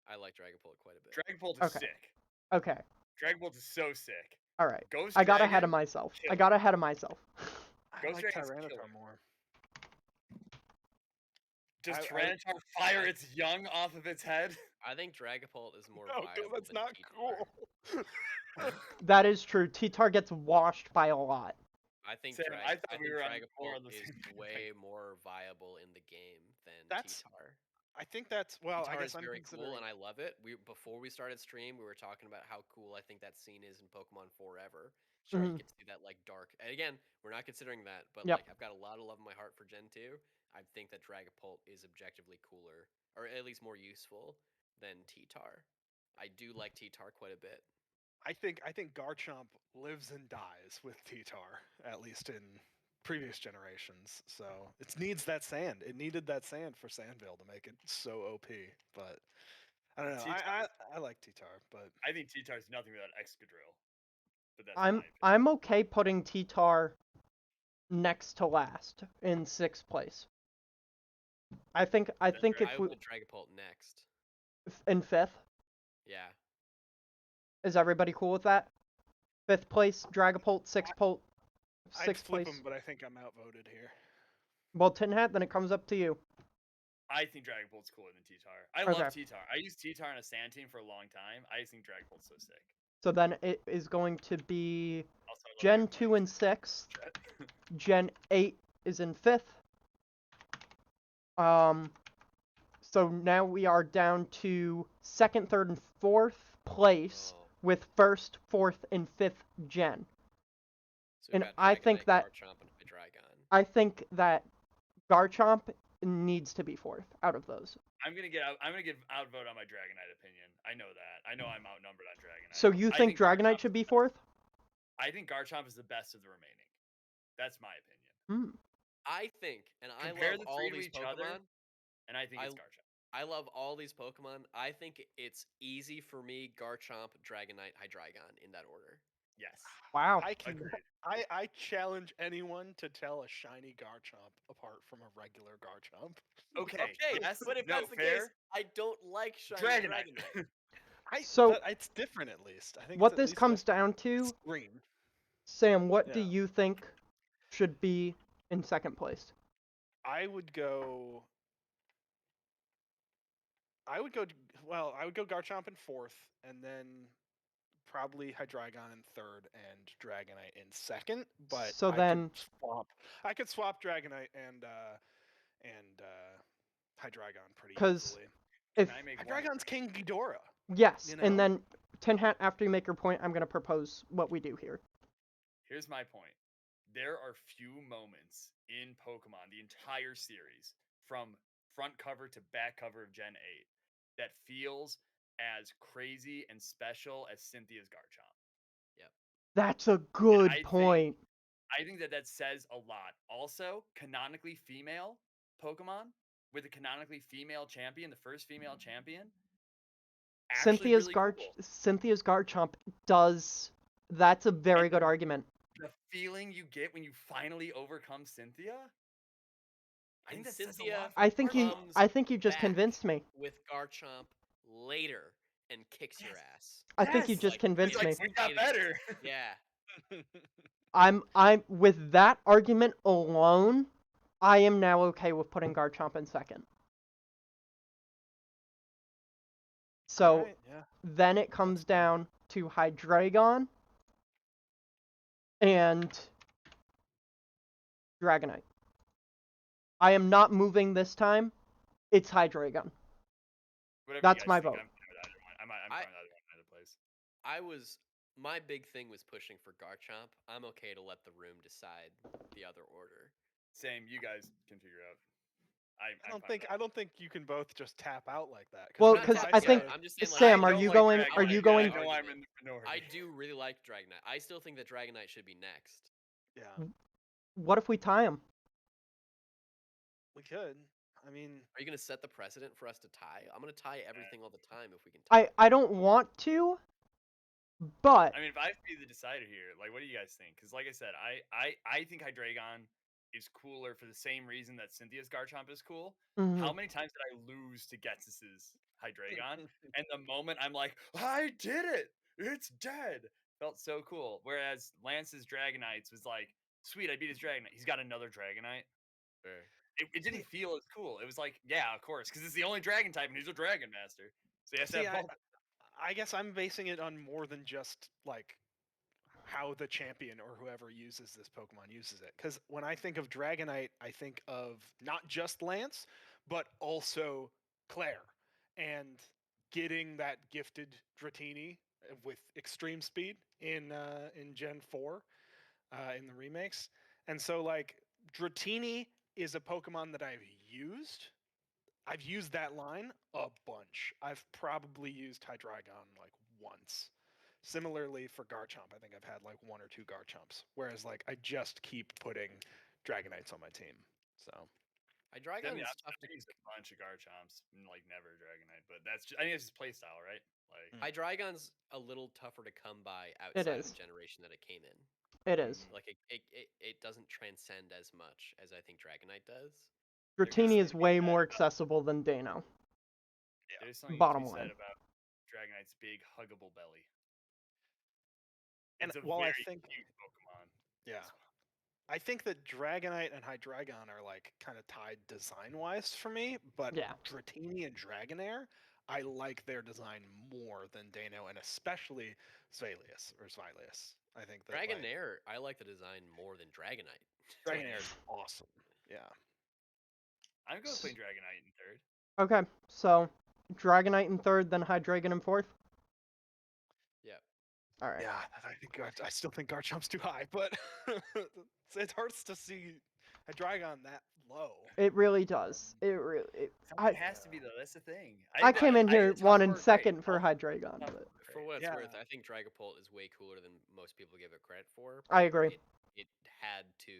I like Dragapult quite a bit. Dragapult is Okay. sick. Okay. Dragapult is so sick. All right. Ghost I got ahead of Dragon, myself. kill. I got ahead of myself. I Ghost like Dragon's Tyranitar killer. more. Does I- Tyranitar fire its young off of its head? I think Dragapult is more No, viable that's than not T-Tar. cool. That is true. T-Tar gets washed by a lot. I think Sam, Drag- I thought I we think were on more on Dragapult the is same way more viable in the game than That's- T-Tar. I think that's I T-Tar guess is I'm very considering. cool, and I love it. Before we started stream, we were talking about how cool I think that scene is in Pokemon Forever. Sure, Mhm. you get to see that like dark. And again, we're not considering that, but Yep. like I've got a lot of love in my heart for Gen 2. I think that Dragapult is objectively cooler, or at least more useful than T-Tar. I do like T-Tar quite a bit. I think Garchomp lives and dies with T-Tar, at least in previous generations. So it needs that sand. It needed that sand for Sandville to make it so OP. But I don't know. I like T-Tar, but I think T-Tar's nothing without Excadrill. But that's I'm my opinion. I'm okay putting T-Tar next to last in 6th place. I think I if would we put Dragapult next. in 5th, Yeah. is everybody cool with that? 5th place Dragapult, 6th place. I'd 6th flip place. him. But I think I'm outvoted here. Well, Tin Hat, then it comes up to you. I think Dragapult's cooler than T-Tar. I Okay. love T-Tar. I used T-Tar on a sand team for a long time. I just think Dragapult's so sick. So then it is going to be Also, I love Gen your 2 mic. in 6th, Gen 8 is in 5th. So now we are down to 2nd, 3rd, and 4th place Oh. with 1st, 4th, and 5th gen. So we've And got I think Dragonite, that- Garchomp, and Hydreigon. I think that Garchomp needs to be 4th out of those. I'm gonna get outvote on my Dragonite opinion. I know that. I know I'm outnumbered on Dragonite. So you I think Dragonite Garchomp's should be the best. 4th? I think Garchomp is the best of the remaining. That's my opinion. Hmm. I think, and I Compare love the all three to these each other. Pokemon. and I think it's Garchomp. I love all these Pokemon. I think it's easy for me, Garchomp, Dragonite, Hydreigon in that order. Yes. Wow. Agreed. I challenge anyone to tell a shiny Garchomp apart from a regular Garchomp. Okay. Yes. But if no, that's the fair. case, I don't like shiny Dragonite. Dragonite. So- but it's different at least. I think What it's at this least comes down to, it's green. Sam, what do Yeah. you think should be in second place? I would go. Well, I would go Garchomp in fourth, and then probably Hydreigon in third, and Dragonite in second. But So then- I could swap Dragonite and Hydreigon pretty 'Cause easily. If Can I make one? Hydreigon's King Ghidorah. yes, you and know? then Tin Hat, after you make your point, I'm gonna propose what we do here. Here's my point. There are few moments in Pokemon, the entire series, from front cover to back cover of Gen 8, that feels as crazy and special as Cynthia's Garchomp. That's a good I point. I think that says a lot. Also, canonically female Pokemon with a canonically female champion, the first female champion. Actually Cynthia's really cool. Cynthia's Garchomp does. That's a very And good argument. The feeling you get when you finally overcome Cynthia. I think And that says a Cynthia lot. I think you. comes I think you just back convinced me. with Garchomp later and kicks your Yes. ass. I think you Yes, just like, convinced it's me. like- We got better. Yeah. I'm with that argument alone. I am now okay with putting Garchomp in second. So Alright, yeah. then it comes down to Hydreigon and Dragonite. I am not moving this time. It's Hydreigon. Whatever That's you guys my think, vote. I'm fine with either one. I'm I- fine with either one in either place. My big thing was pushing for Garchomp. I'm okay to let the room decide the other order. Same, you guys can figure out. I I'm don't fine think with that. I don't think you can both just tap out like that. Well, Not 'cause tapping I out, think- I'm just saying, like, Sam, I are don't you like going- Dragonite. are you I going- know I'm in the minority. I do really like Dragonite. I still think that Dragonite should be next. Yeah, What if we tie them? we could. I mean, Are you going to set the precedent for us to tie? I'm going to tie everything all the time if we can tie. I don't want to, but I mean, if I have to be the decider here, like, what do you guys think? Because, like I said, I think Hydreigon is cooler for the same reason that Cynthia's Garchomp is cool. mhm. How many times did I lose to Getsis's Hydreigon? And the moment I'm like, I did it! It's dead! Felt so cool. Whereas Lance's Dragonites was like, sweet, I beat his Dragonite. He's got another Dragonite. Sure. It didn't feel as cool. It was like, yeah, of course, because it's the only Dragon type and he's a Dragon Master. So he has to See, have both. I guess I'm basing it on more than just like how the champion or whoever uses this Pokemon uses it. Because when I think of Dragonite, I think of not just Lance, but also Claire, and getting that gifted Dratini with extreme speed in Gen 4 in the remakes. And so like Dratini is a Pokemon that I've used. I've used that line a bunch. I've probably used Hydreigon like once. Similarly for Garchomp, I think I've had like one or two Garchomps. Whereas like I just keep putting Dragonites on my team. So Hydreigon is tough I've to. used a bunch of Garchomps and like never Dragonite, but that's just, I think it's just playstyle, right? Like Hydreigon's a little tougher to come by outside of is. the generation that it came in. It is. Like it doesn't transcend as much as I think Dragonite does. Dratini is something to be way said more about- accessible than Dano. there's something Bottom to be line. said about Dragonite's big huggable belly. And It's a while I very think- cute Pokemon. yeah. I think that Dragonite and Hydreigon are like kind of tied design wise for me, but Yeah. Dratini and Dragonair, I like their design more than Dano and especially Svalius. I think that like, Dragonair, I like the design more than Dragonite. Dragonair is awesome. Yeah. I'm going to play Dragonite in third. Okay, so Dragonite in third, then Hydreigon in fourth. Yep. All right. Yeah, I still think Garchomp's too high, but it hurts to see a Dragon that low. It really does. Something I- has to be though. That's the thing. I came in here it's wanting hardcore second great. for Hydreigon, Tough but For what it's Yeah. worth, I think Dragapult is way cooler than most people give it credit for. I but agree. It had to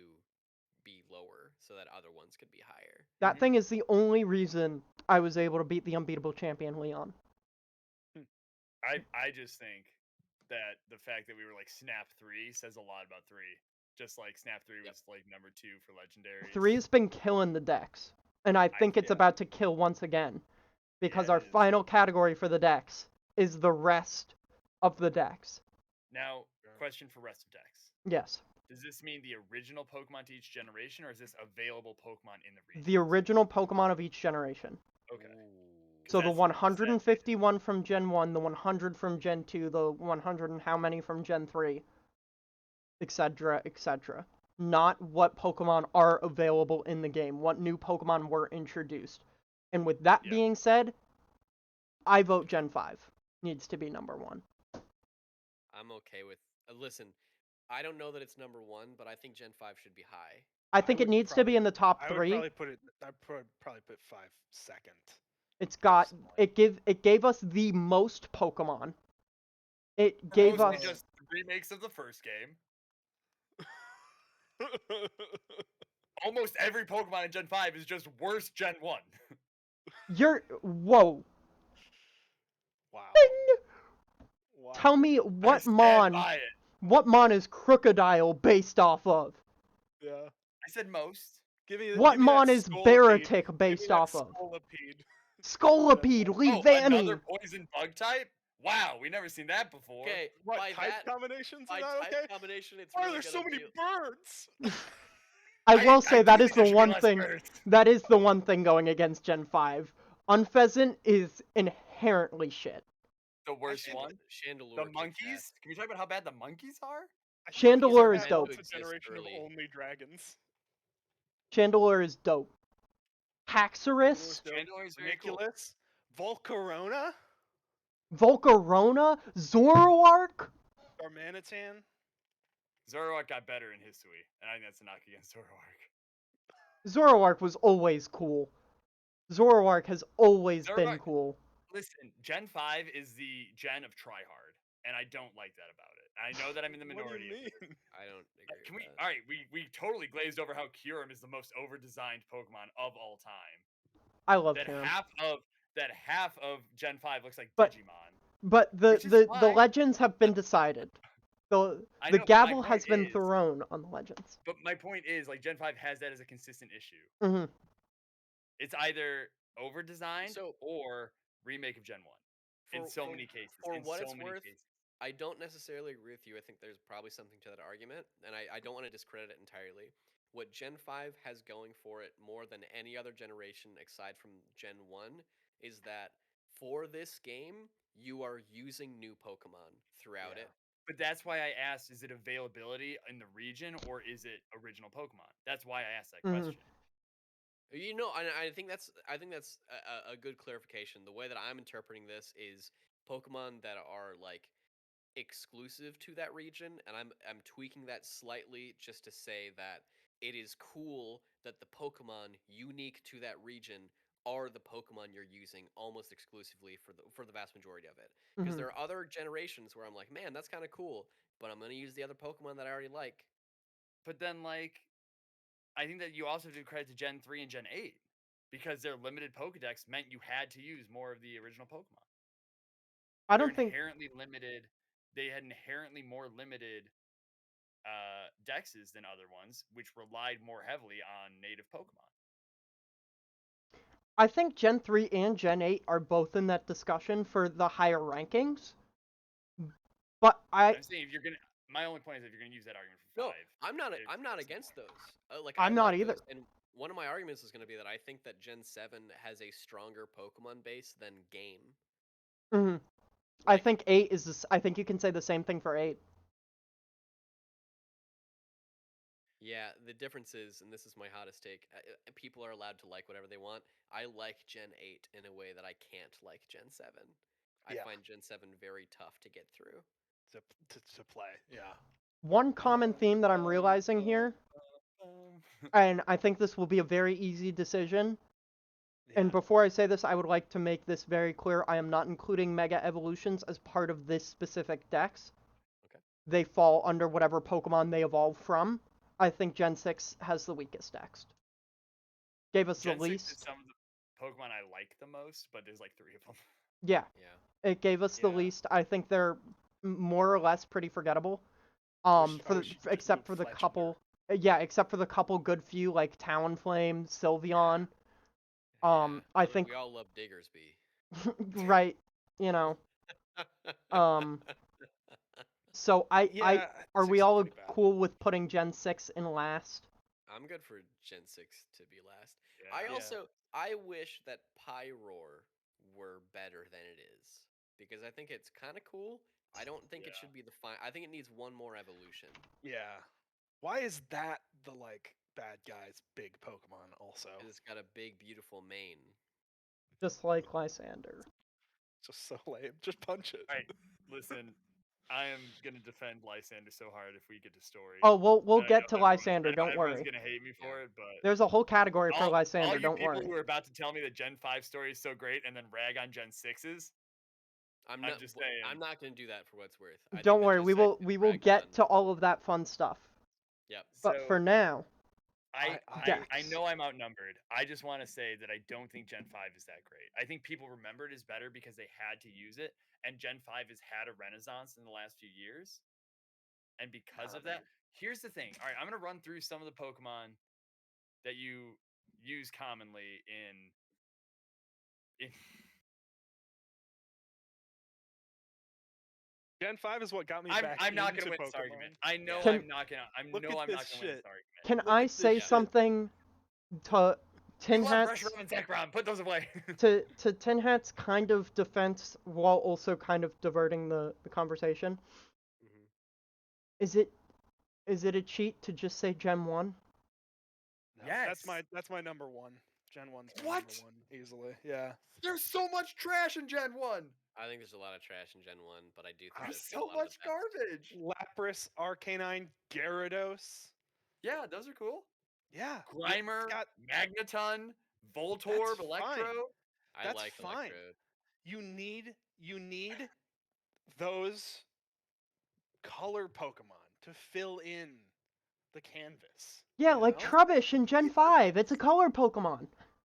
be lower so that other ones could be higher. That thing is the only reason I was able to beat the unbeatable champion Leon. I just think that the fact that we were like Snap 3 says a lot about 3. Just like Snap 3 Yep. was like number 2 for legendaries. 3's been killing the Dex, and I think it's yeah. about to kill once again, because Yeah, our it is. final category for the Dex is the rest of the Dex. Now, question for rest of decks. Yes, Does this mean the original Pokemon to each generation, or is this available Pokemon in the region? the original Pokemon of each generation. Okay. So the That's- 151 from Gen 1, the 100 from Gen 2, the 100 and how many from Gen 3, etc., etc. Not what Pokemon are available in the game, what new Pokemon were introduced. And with that Yeah. being said, I vote Gen 5 needs to be number 1. I'm okay with. Listen, I don't know that it's number 1, but I think Gen 5 should be high. I think it would needs to be in the top I would 3. probably put it. I'd probably put 5 second. It's got personally. it gave us the most Pokemon. It gave Mostly us just remakes of the first game. Almost every Pokemon in Gen 5 is just worse Gen 1. whoa. Wow. Wow. Tell me I what stand Mon by it. what Mon is Crocodile based off of? Yeah. I said most. Give me. What give me that Mon is Scolipede. Baratic Give me based that off of? Scolipede. Scolipede, Oh, Leavanny. another poison bug type? Wow, we never seen that before. Okay, What by type that combinations? by Is that type okay? combination, it's Why are really there so gonna many be- birds? I will say that do is think the there should be one less thing. birds. That is the one thing going against Gen 5. Unpheasant is inherently shit. The worst one? Chandelure. The kicks monkeys? ass. Can we talk about how bad the monkeys are? I thought Chandelure these is are dope. meant to Exist generation early. of only dragons. Chandelure is dope. Haxorus, Chandler is very cool. Ridiculous. Volcarona. Volcarona, Zoroark. Darmanitan. Zoroark got better in Hisui, and I think that's a knock against Zoroark. Zoroark was always cool. Zoroark has always been Zoroark- cool. Listen, Gen 5 is the gen of tryhard, and I don't like that about it. I know that I'm in the What do minority. you mean? I don't agree Can with we? that. All right, we totally glazed over how Kyurem is the most over-designed Pokemon of all time. I love That him. half of Gen 5 looks like But- Digimon. But Which is the fine. legends have been decided. The I the know, but my gavel point has been is- thrown on the legends. But my point is, like, Gen 5 has that as a consistent issue. hmm It's either over-designed So- or remake of Gen 1. In For- so for- many cases. for in what so it's many worth, cases. I don't necessarily agree with you. I think there's probably something to that argument, and I don't want to discredit it entirely. What Gen 5 has going for it more than any other generation aside from Gen 1 is that for this game, you are using new Pokemon throughout Yeah. it. But that's why I asked, is it availability in the region or is it original Pokemon? That's why I asked that Mhm. question. You know, I think that's a good clarification. The way that I'm interpreting this is Pokemon that are like exclusive to that region, and I'm tweaking that slightly just to say that it is cool that the Pokemon unique to that region are the Pokemon you're using almost exclusively for the vast majority of it. Because Mhm. there are other generations where I'm like, man, that's kind of cool, but I'm gonna use the other Pokemon that I already like. But then, like, I think that you also do credit to Gen 3 and Gen 8 because their limited Pokedex meant you had to use more of the original Pokemon. I They're don't think inherently limited. They had inherently more limited dexes than other ones, which relied more heavily on native Pokemon. I think Gen 3 and Gen 8 are both in that discussion for the higher rankings. But I'm saying if you're gonna, my only point is if you're gonna use that argument for No, 5, I'm not. it's- I'm not it's against more. those. Like I'm I not like either. those, and one of my arguments is going to be that I think that Gen 7 has a stronger Pokemon base than game. mhm. I Like- think 8 is this, I think you can say the same thing for 8. Yeah, the difference is, and this is my hottest take, people are allowed to like whatever they want. I like Gen 8 in a way that I can't like Gen 7. I Yeah. find Gen 7 very tough to get through. To play. Yeah. One common theme that I'm realizing here, and I think this will be a very easy decision. And before I say this, I would like to make this very clear. I am not including Mega Evolutions as part of this specific dex. Okay. They fall under whatever Pokemon they evolve from. I think Gen 6 has the weakest dex. Gave us Gen the 6 least. is some of the Pokemon I like the most, but there's like 3 of them. Yeah, Yeah. it gave us the Yeah. least. I think they're more or less pretty forgettable. Except for the couple. Yeah, except for the couple good few like Talonflame, Sylveon. Yeah. I think we all love Diggersby. right, you know. So Yeah, are 6 we is all pretty bad. cool with putting Gen 6 in last? I'm good for Gen 6 to be last. Yeah. I wish that Pyroar were better than it is because I think it's kind of cool. I don't think it Yeah. should be the I think it needs one more evolution. Yeah. Why is that the like bad guy's big Pokemon also? 'Cause it's got a big, beautiful mane. Just like Lysander. Just so lame. Just punch it. Alright, listen, I am gonna defend Lysander so hard if we get to story. Oh, we'll And I get to know everyone's- Lysander. I know Don't everyone's worry. gonna hate me for Yeah. it, but There's a whole category for all Lysander. you Don't people worry. who are about to tell me that Gen 5 story is so great and then rag on Gen 6's, I'm I'm not. just saying. I'm not gonna do that for what it's worth. I think Don't that worry. Gen We 6 will gets we will ragged get on. to all of that fun stuff. Yep. But for now, I Dex. know I'm outnumbered. I just want to say that I don't think Gen 5 is that great. I think people remember it as better because they had to use it, and Gen 5 has had a renaissance in the last few years. And because of that, here's the thing. All right, I'm going to run through some of the Pokemon that you use commonly in Gen 5 is what got me I'm back not into going to win Pokemon. this argument. I know Yeah. I'm not going to I'm Look know at I'm not this going to win shit. this argument. can Look I at this say shit. something to Tin You love Hat's Reshiram and Zekrom. Put those away. to Tin Hat's kind of defense while also kind of diverting the conversation? Mhm. Is it a cheat to just say Gen 1? No, Yes. that's my number one. Gen 1's my What? number one easily. Yeah. There's so much trash in Gen 1. I think there's a lot of trash in Gen 1, but I do think There's that's got a so lot much of the best. garbage. Lapras, Arcanine, Gyarados. Yeah, those are cool. Yeah. Grimer, It's got- Magneton, Voltorb, That's Electro. fine. I That's like fine. Electrode. You need those color Pokemon to fill in the canvas. Yeah, you like know? Trubbish in Gen 5. It's a color Pokemon.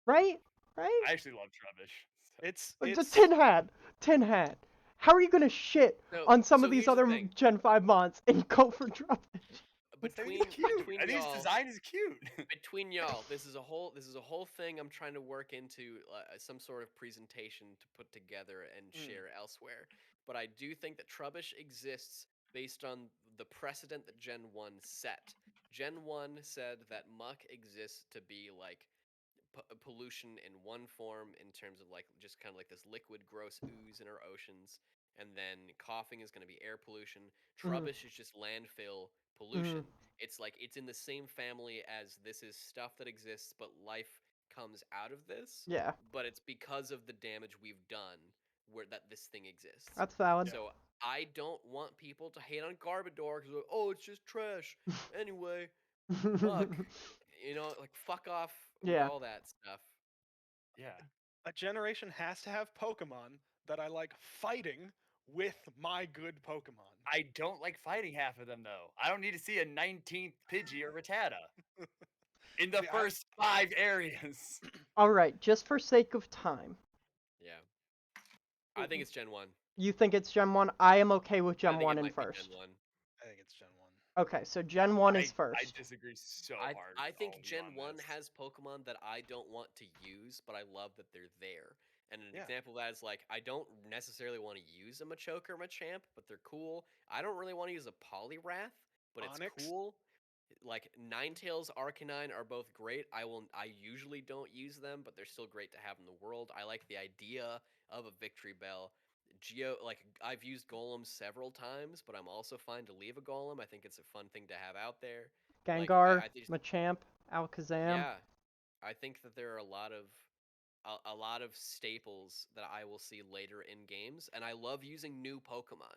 Right? Right? I actually love Trubbish. It's The Tin Hat. Tin Hat. How are you gonna shit No, on some so of these here's the other thing. Gen 5 mods and go for Trubbish? I think Between it's cute. between I think y'all, its design is cute. between y'all, this is a whole thing I'm trying to work into some sort of presentation to put together and share elsewhere. But I do think that Trubbish exists based on the precedent that Gen 1 set. Gen 1 said that muck exists to be like pollution in one form in terms of like just kind of like this liquid gross ooze in our oceans, and then coughing is going to be air pollution. Trubbish is just landfill pollution. It's like it's in the same family as this is stuff that exists, but life comes out of this. Yeah, But it's because of the damage we've done where that this thing exists. that's valid. So I don't want people to hate on Garbodor because oh it's just trash. Anyway, muck. You know, like fuck off with Yeah. all that stuff. Yeah. A generation has to have Pokemon that I like fighting with my good Pokemon. I don't like fighting half of them though. I don't need to see a 19th Pidgey or Rattata in the See, first 5 areas. All right, just for sake of time, Yeah. I think it's Gen 1. you think it's Gen 1? I am okay with I Gen think 1 it in might be first. Gen 1. I think it's Gen 1. Okay, so Gen 1 is I first. disagree so I hard. I with think all of you Gen on 1 this. has Pokemon that I don't want to use, but I love that they're there. And an Yeah. example of that is like I don't necessarily want to use a Machoke or Machamp, but they're cool. I don't really want to use a Poliwrath, but it's Onyx? cool. Like Ninetales, Arcanine are both great. I usually don't use them, but they're still great to have in the world. I like the idea of a Victory Bell. I've used Golem several times, but I'm also fine to leave a Golem. I think it's a fun thing to have out there. Like Gengar, I just Machamp, Alakazam. yeah, I think that there are a lot of staples that I will see later in games, and I love using new Pokemon.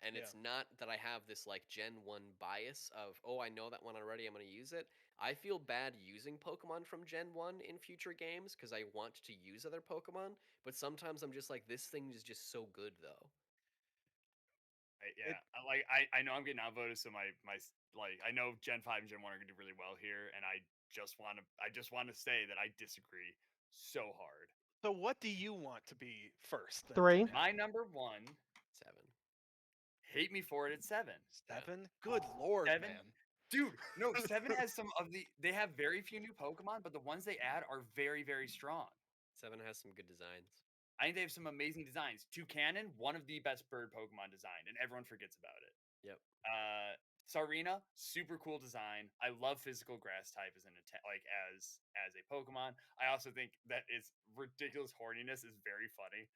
And Yeah. it's not that I have this like Gen 1 bias of, oh, I know that one already, I'm going to use it. I feel bad using Pokemon from Gen 1 in future games because I want to use other Pokemon, but sometimes I'm just like, this thing is just so good though. I know I'm getting outvoted, so my I know Gen 5 and Gen 1 are gonna do really well here, and I just wanna say that I disagree so hard. So what do you want to be first? Then, 3. Tanner? My number 1, 7. hate me for it, it's 7. 7? Good lord, 7? man. Dude, no, 7 has they have very few new Pokemon, but the ones they add are very, very strong. 7 has some good designs. I think they have some amazing designs. Toucanon, one of the best bird Pokemon designed, and everyone forgets about it. Yep. Sarina, super cool design. I love physical grass type as as a Pokemon. I also think that its ridiculous horniness is very funny.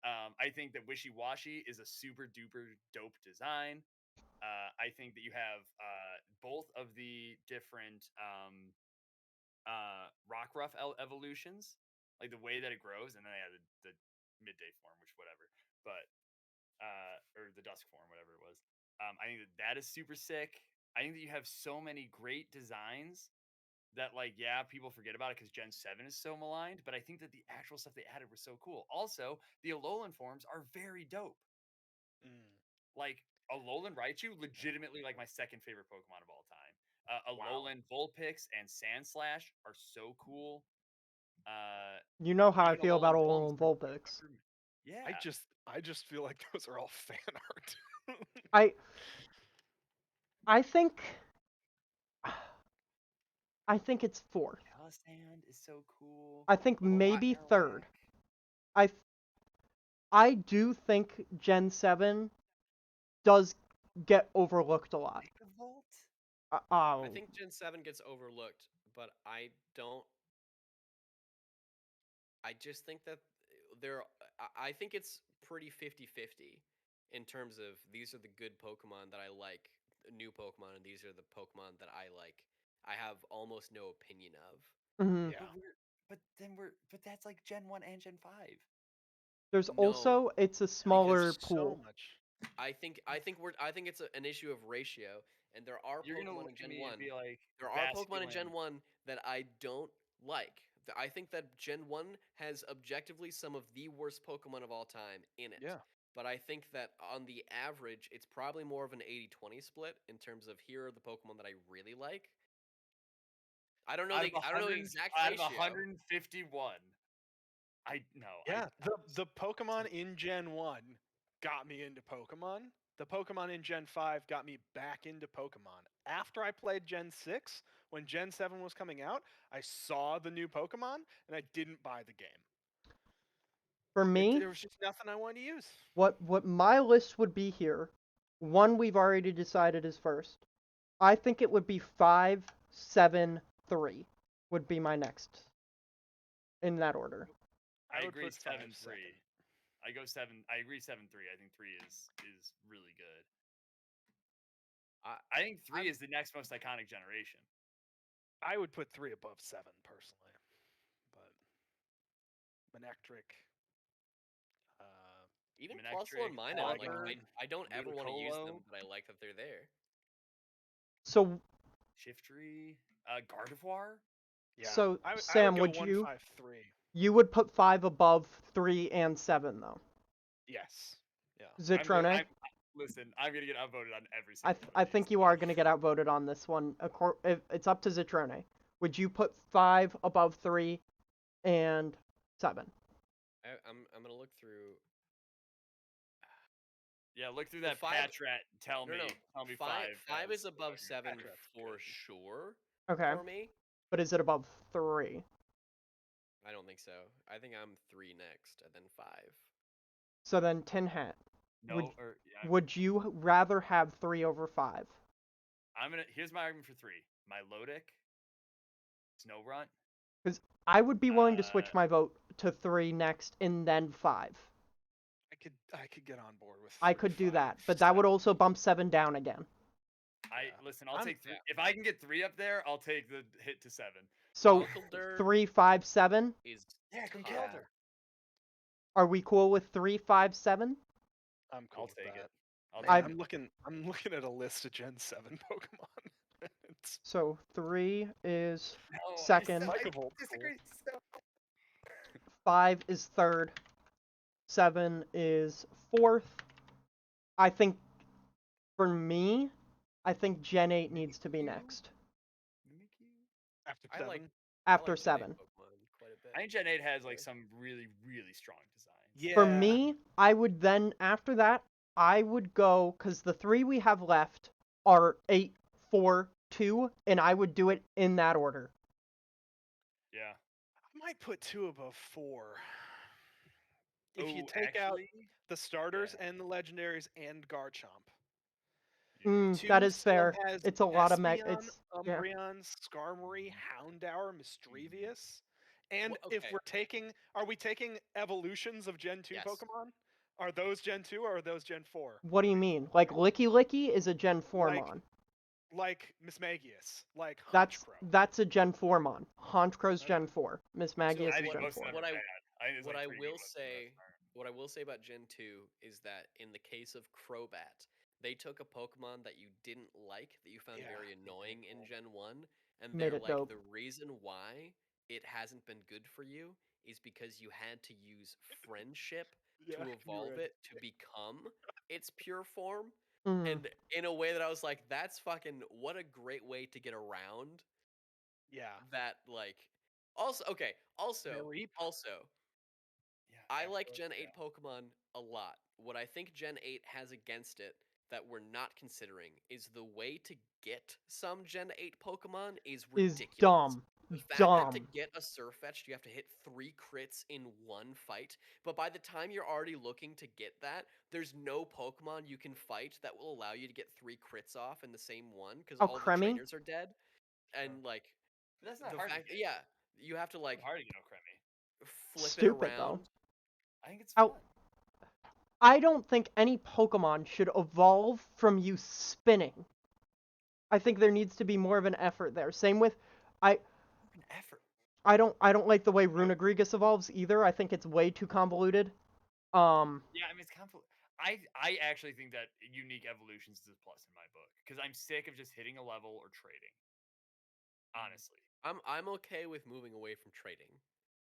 I think that Wishy Washy is a super duper dope design. I think that you have both of the different Rockruff evolutions, like the way that it grows, and then they had the midday form, which whatever, but or the dusk form, whatever it was. I think that is super sick. I think that you have so many great designs that, like, yeah, people forget about it because Gen 7 is so maligned, but I think that the actual stuff they added was so cool. Also, the Alolan forms are very dope. Like, Alolan Raichu, legitimately like my second favorite Pokemon of all time. Alolan Vulpix and Sandslash are so cool. You know how I Even feel about Alolan Alolan Vulpix are Vulpix. improvement. Yeah. I just feel like those are all fan art. I think it's 4th. Palisand is so cool. I think maybe 3rd. I do think Gen 7 does get overlooked a lot. Megavolt? I think Gen 7 gets overlooked, but I don't. I just think that I think it's pretty 50-50 in terms of these are the good Pokemon that I like, new Pokemon, and these are the Pokemon that I like. I have almost no opinion of. Mhm. Yeah. But that's like Gen 1 and Gen 5. There's No. also it's a smaller Because pool. so much. I think it's an issue of ratio, and there are You're gonna Pokemon look in at Gen me 1. and be like, There are Pokemon in Basculin. Gen 1 that I don't like. I think that Gen 1 has objectively some of the worst Pokemon of all time in it. Yeah. But I think that on the average, it's probably more of an 80-20 split in terms of here are the Pokemon that I really like. I don't know the exact out of ratio. 151. Yeah, the Pokemon in Gen 1 got me into Pokemon. The Pokemon in Gen 5 got me back into Pokemon. After I played Gen 6, when Gen 7 was coming out, I saw the new Pokemon and I didn't buy the game. For me, There was just nothing I wanted to use. what my list would be here, one we've already decided is first. I think it would be 5, 7, 3 would be my next in that order. I would agree. put 5 7-3. second. I go 7. I agree. 7-3. I think 3 is really good. I think 3 is the next most iconic generation. I would put 3 above 7 personally, but Manectric. Even Manectric, Plusle and Minun, like Polygon, I don't ever want to use them, Ludicolo. but I like that they're there. So Shiftry, Gardevoir. Yeah. So, I Sam, would go would you- 153. you would put 5 above 3 and 7 though. Yes. Yeah. Zitrone? Listen, I'm gonna get outvoted on every I single one. I think you are going to get outvoted on this one. It's up to Zitrone. Would you put 5 above 3 and 7? I'm gonna look through. Yeah, look through Well, that 5 Patrat. Tell me 5. Five as is above your 7 Patrat's for good. sure Okay. for me. But is it above 3? I don't think so. I think I'm 3 next, and then 5. So then Tin Hat. No, Would you rather have 3 over 5? Here's my argument for 3. Milotic, Snowrunt. Because I would be willing to switch my vote to 3 next and then 5. I could get on board with. I 3, could do 5, that, but that would 7. also bump 7 down again. Listen, I'll take 3. If I can get 3 up there, I'll take the hit to 7. So Conkeldurr 3, 5, 7. is Conkeldurr. Are we cool with 3, 5, 7? I'm cool I'll with take that. it. I'm looking at a list of Gen 7 Pokemon. It's So 3 is No, second. I disagree. 5 is third. 7 is fourth. I think For me, I think Gen 8 needs to be next. After I 7. like After Gen 8 7. Pokemon quite a bit. I think Gen 8 has like Okay. some really, really strong designs. Yeah. For me, I would then, after that, I would go, because the 3 we have left are 8, 4, 2, and I would do it in that order. Yeah. I might put 2 above 4. If you Oh, take out actually, the starters yeah. and the legendaries and Garchomp. Yeah. 2 That is still fair. has It's a lot of Espeon, yeah. Umbreon, Skarmory, Houndour, Mischievous. And Well, if okay. we're taking, are we taking evolutions of Gen 2 Yes. Pokemon? Are those Gen 2 or are those Gen 4? What do you mean? Like Licky Licky is a Gen 4 Like- mon. Like Mismagius, like That's Honchkrow. a Gen 4 mon. Honchkrow's Okay. Gen 4. Miss Maggie So is I a think Gen most of 4. them What are I- bad. I think there's What like I 3 will good ones for the say, most part. what I will say about Gen 2 is that in the case of Crobat, they took a Pokemon that you didn't like, that you found Yeah, very they did annoying in cool. Gen 1, and Made they're it like, dope. the reason why it hasn't been good for you is because you had to use friendship Yeah, to you evolve read. it to become its pure form. Mhm. And in a way that I was like, that's fucking, what a great way to get around Yeah. that, like, also, okay, Mareep. also, Yeah, I like Zapdos, Gen yeah. 8 Pokemon a lot. What I think Gen 8 has against it that we're not considering is the way to get some Gen 8 Pokemon is Is ridiculous. dumb. The fact that to Dumb. get a Surfetch'd, you have to hit 3 crits in one fight, but by the time you're already looking to get that, there's no Pokemon you can fight that will allow you to get 3 crits off in the same one, because Oh, all the Cremmy? trainers are dead. And, Sure. like, But that's not the hard fact to get. yeah, you have to, It's like, not hard to get Cremmy. flip Stupid, it though. around. I think it's Ow. fun. I don't think any Pokemon should evolve from you spinning. I think there needs to be more of an effort there. Same with An effort. I don't like the way Runagrigus evolves either. I think it's way too convoluted. Yeah, I mean it's I actually think that unique evolutions is a plus in my book because I'm sick of just hitting a level or trading. Honestly, I'm okay with moving away from trading.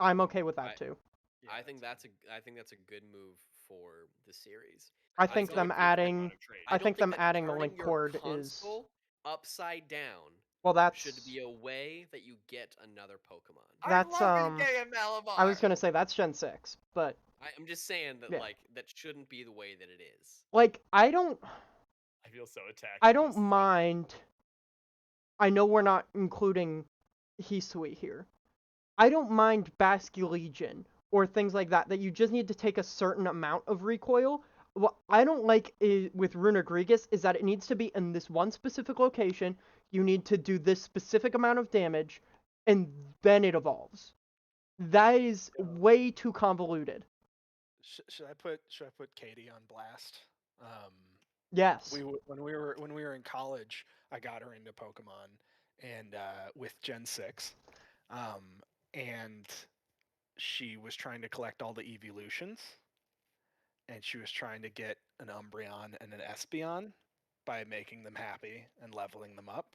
I'm okay with that I- too. Yeah, I think that's a good move for the series. I I think don't them think adding I think don't them that adding the turning link your cord is console upside down well that's should be a way that you get another Pokemon. That's, I love EK and Malamar. I was gonna say that's Gen 6, but I'm just saying that Yeah. like that shouldn't be the way that it is. like I feel so attacked. I by don't this. mind. I know we're not including Hisui here. I don't mind Basculegion or things like that you just need to take a certain amount of recoil. What I don't like with Runagrigus is that it needs to be in this one specific location. You need to do this specific amount of damage, and then it evolves. That is way too convoluted. Should I put Katie on blast? Yes. When we were in college, I got her into Pokemon and with Gen 6. And she was trying to collect all the evolutions and she was trying to get an Umbreon and an Espeon by making them happy and leveling them up,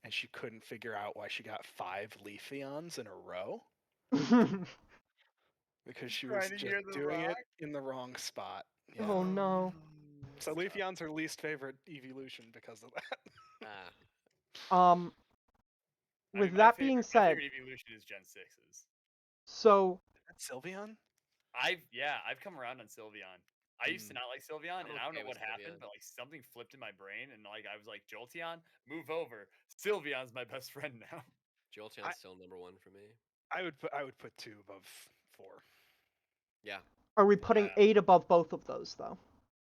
and she couldn't figure out why she got 5 Leafeons in a row because she was Trying to just hear the doing rock? it in the wrong spot. Yeah. Oh no. So Leafeon's her least favorite evolution because of that. Ah, With my that favorite, being my said, favorite evolution is Gen 6's. so That's Sylveon? I've come around on Sylveon. I used to not like Sylveon, I'm and I don't okay know with what happened, Sylveon. but like something flipped in my brain, and like I was like, Jolteon, move over. Sylveon's my best friend now. Jolteon's still number 1 for me. I would put 2 above 4. Yeah. are we putting Yeah. 8 above both of those though?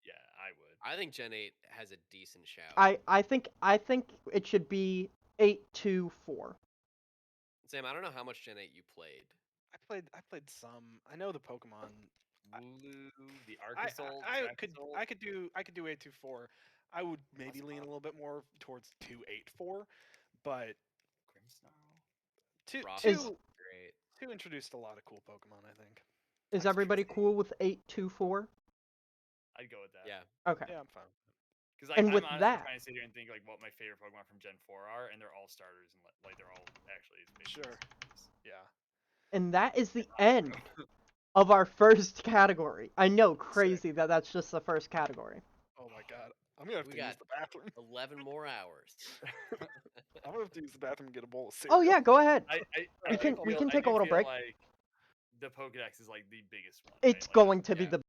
Yeah, I would. I think Gen 8 has a decent shout. I think it should be 8 to 4. Sam, I don't know how much Gen 8 you played. I played some. I know the Pokemon. Wooloo, the I Arcasol, I could do 824. I would maybe lean a little bit more towards 284, but Grimmsnarl. two Frost Is- is great. two introduced a lot of cool Pokemon. I think. Is That's everybody crazy. cool with 8 to 4? I'd go with that. Yeah. Okay. Yeah, I'm fine. Because like, And I'm with honestly that- trying to sit here and think like what my favorite Pokemon from Gen 4 are, and they're all starters, and like they're all actually as big. Sure. Yeah. And that is the end of our first category. I know, crazy that that's just the first category. Oh my god. I'm gonna have We to use got the bathroom. 11 more hours. I'm gonna have to use the bathroom and get a bowl of cereal. Oh yeah, go ahead. I We do can feel- take a I do little feel break. Like the Pokedex is like the biggest one. It's right? Like, going to be yeah. the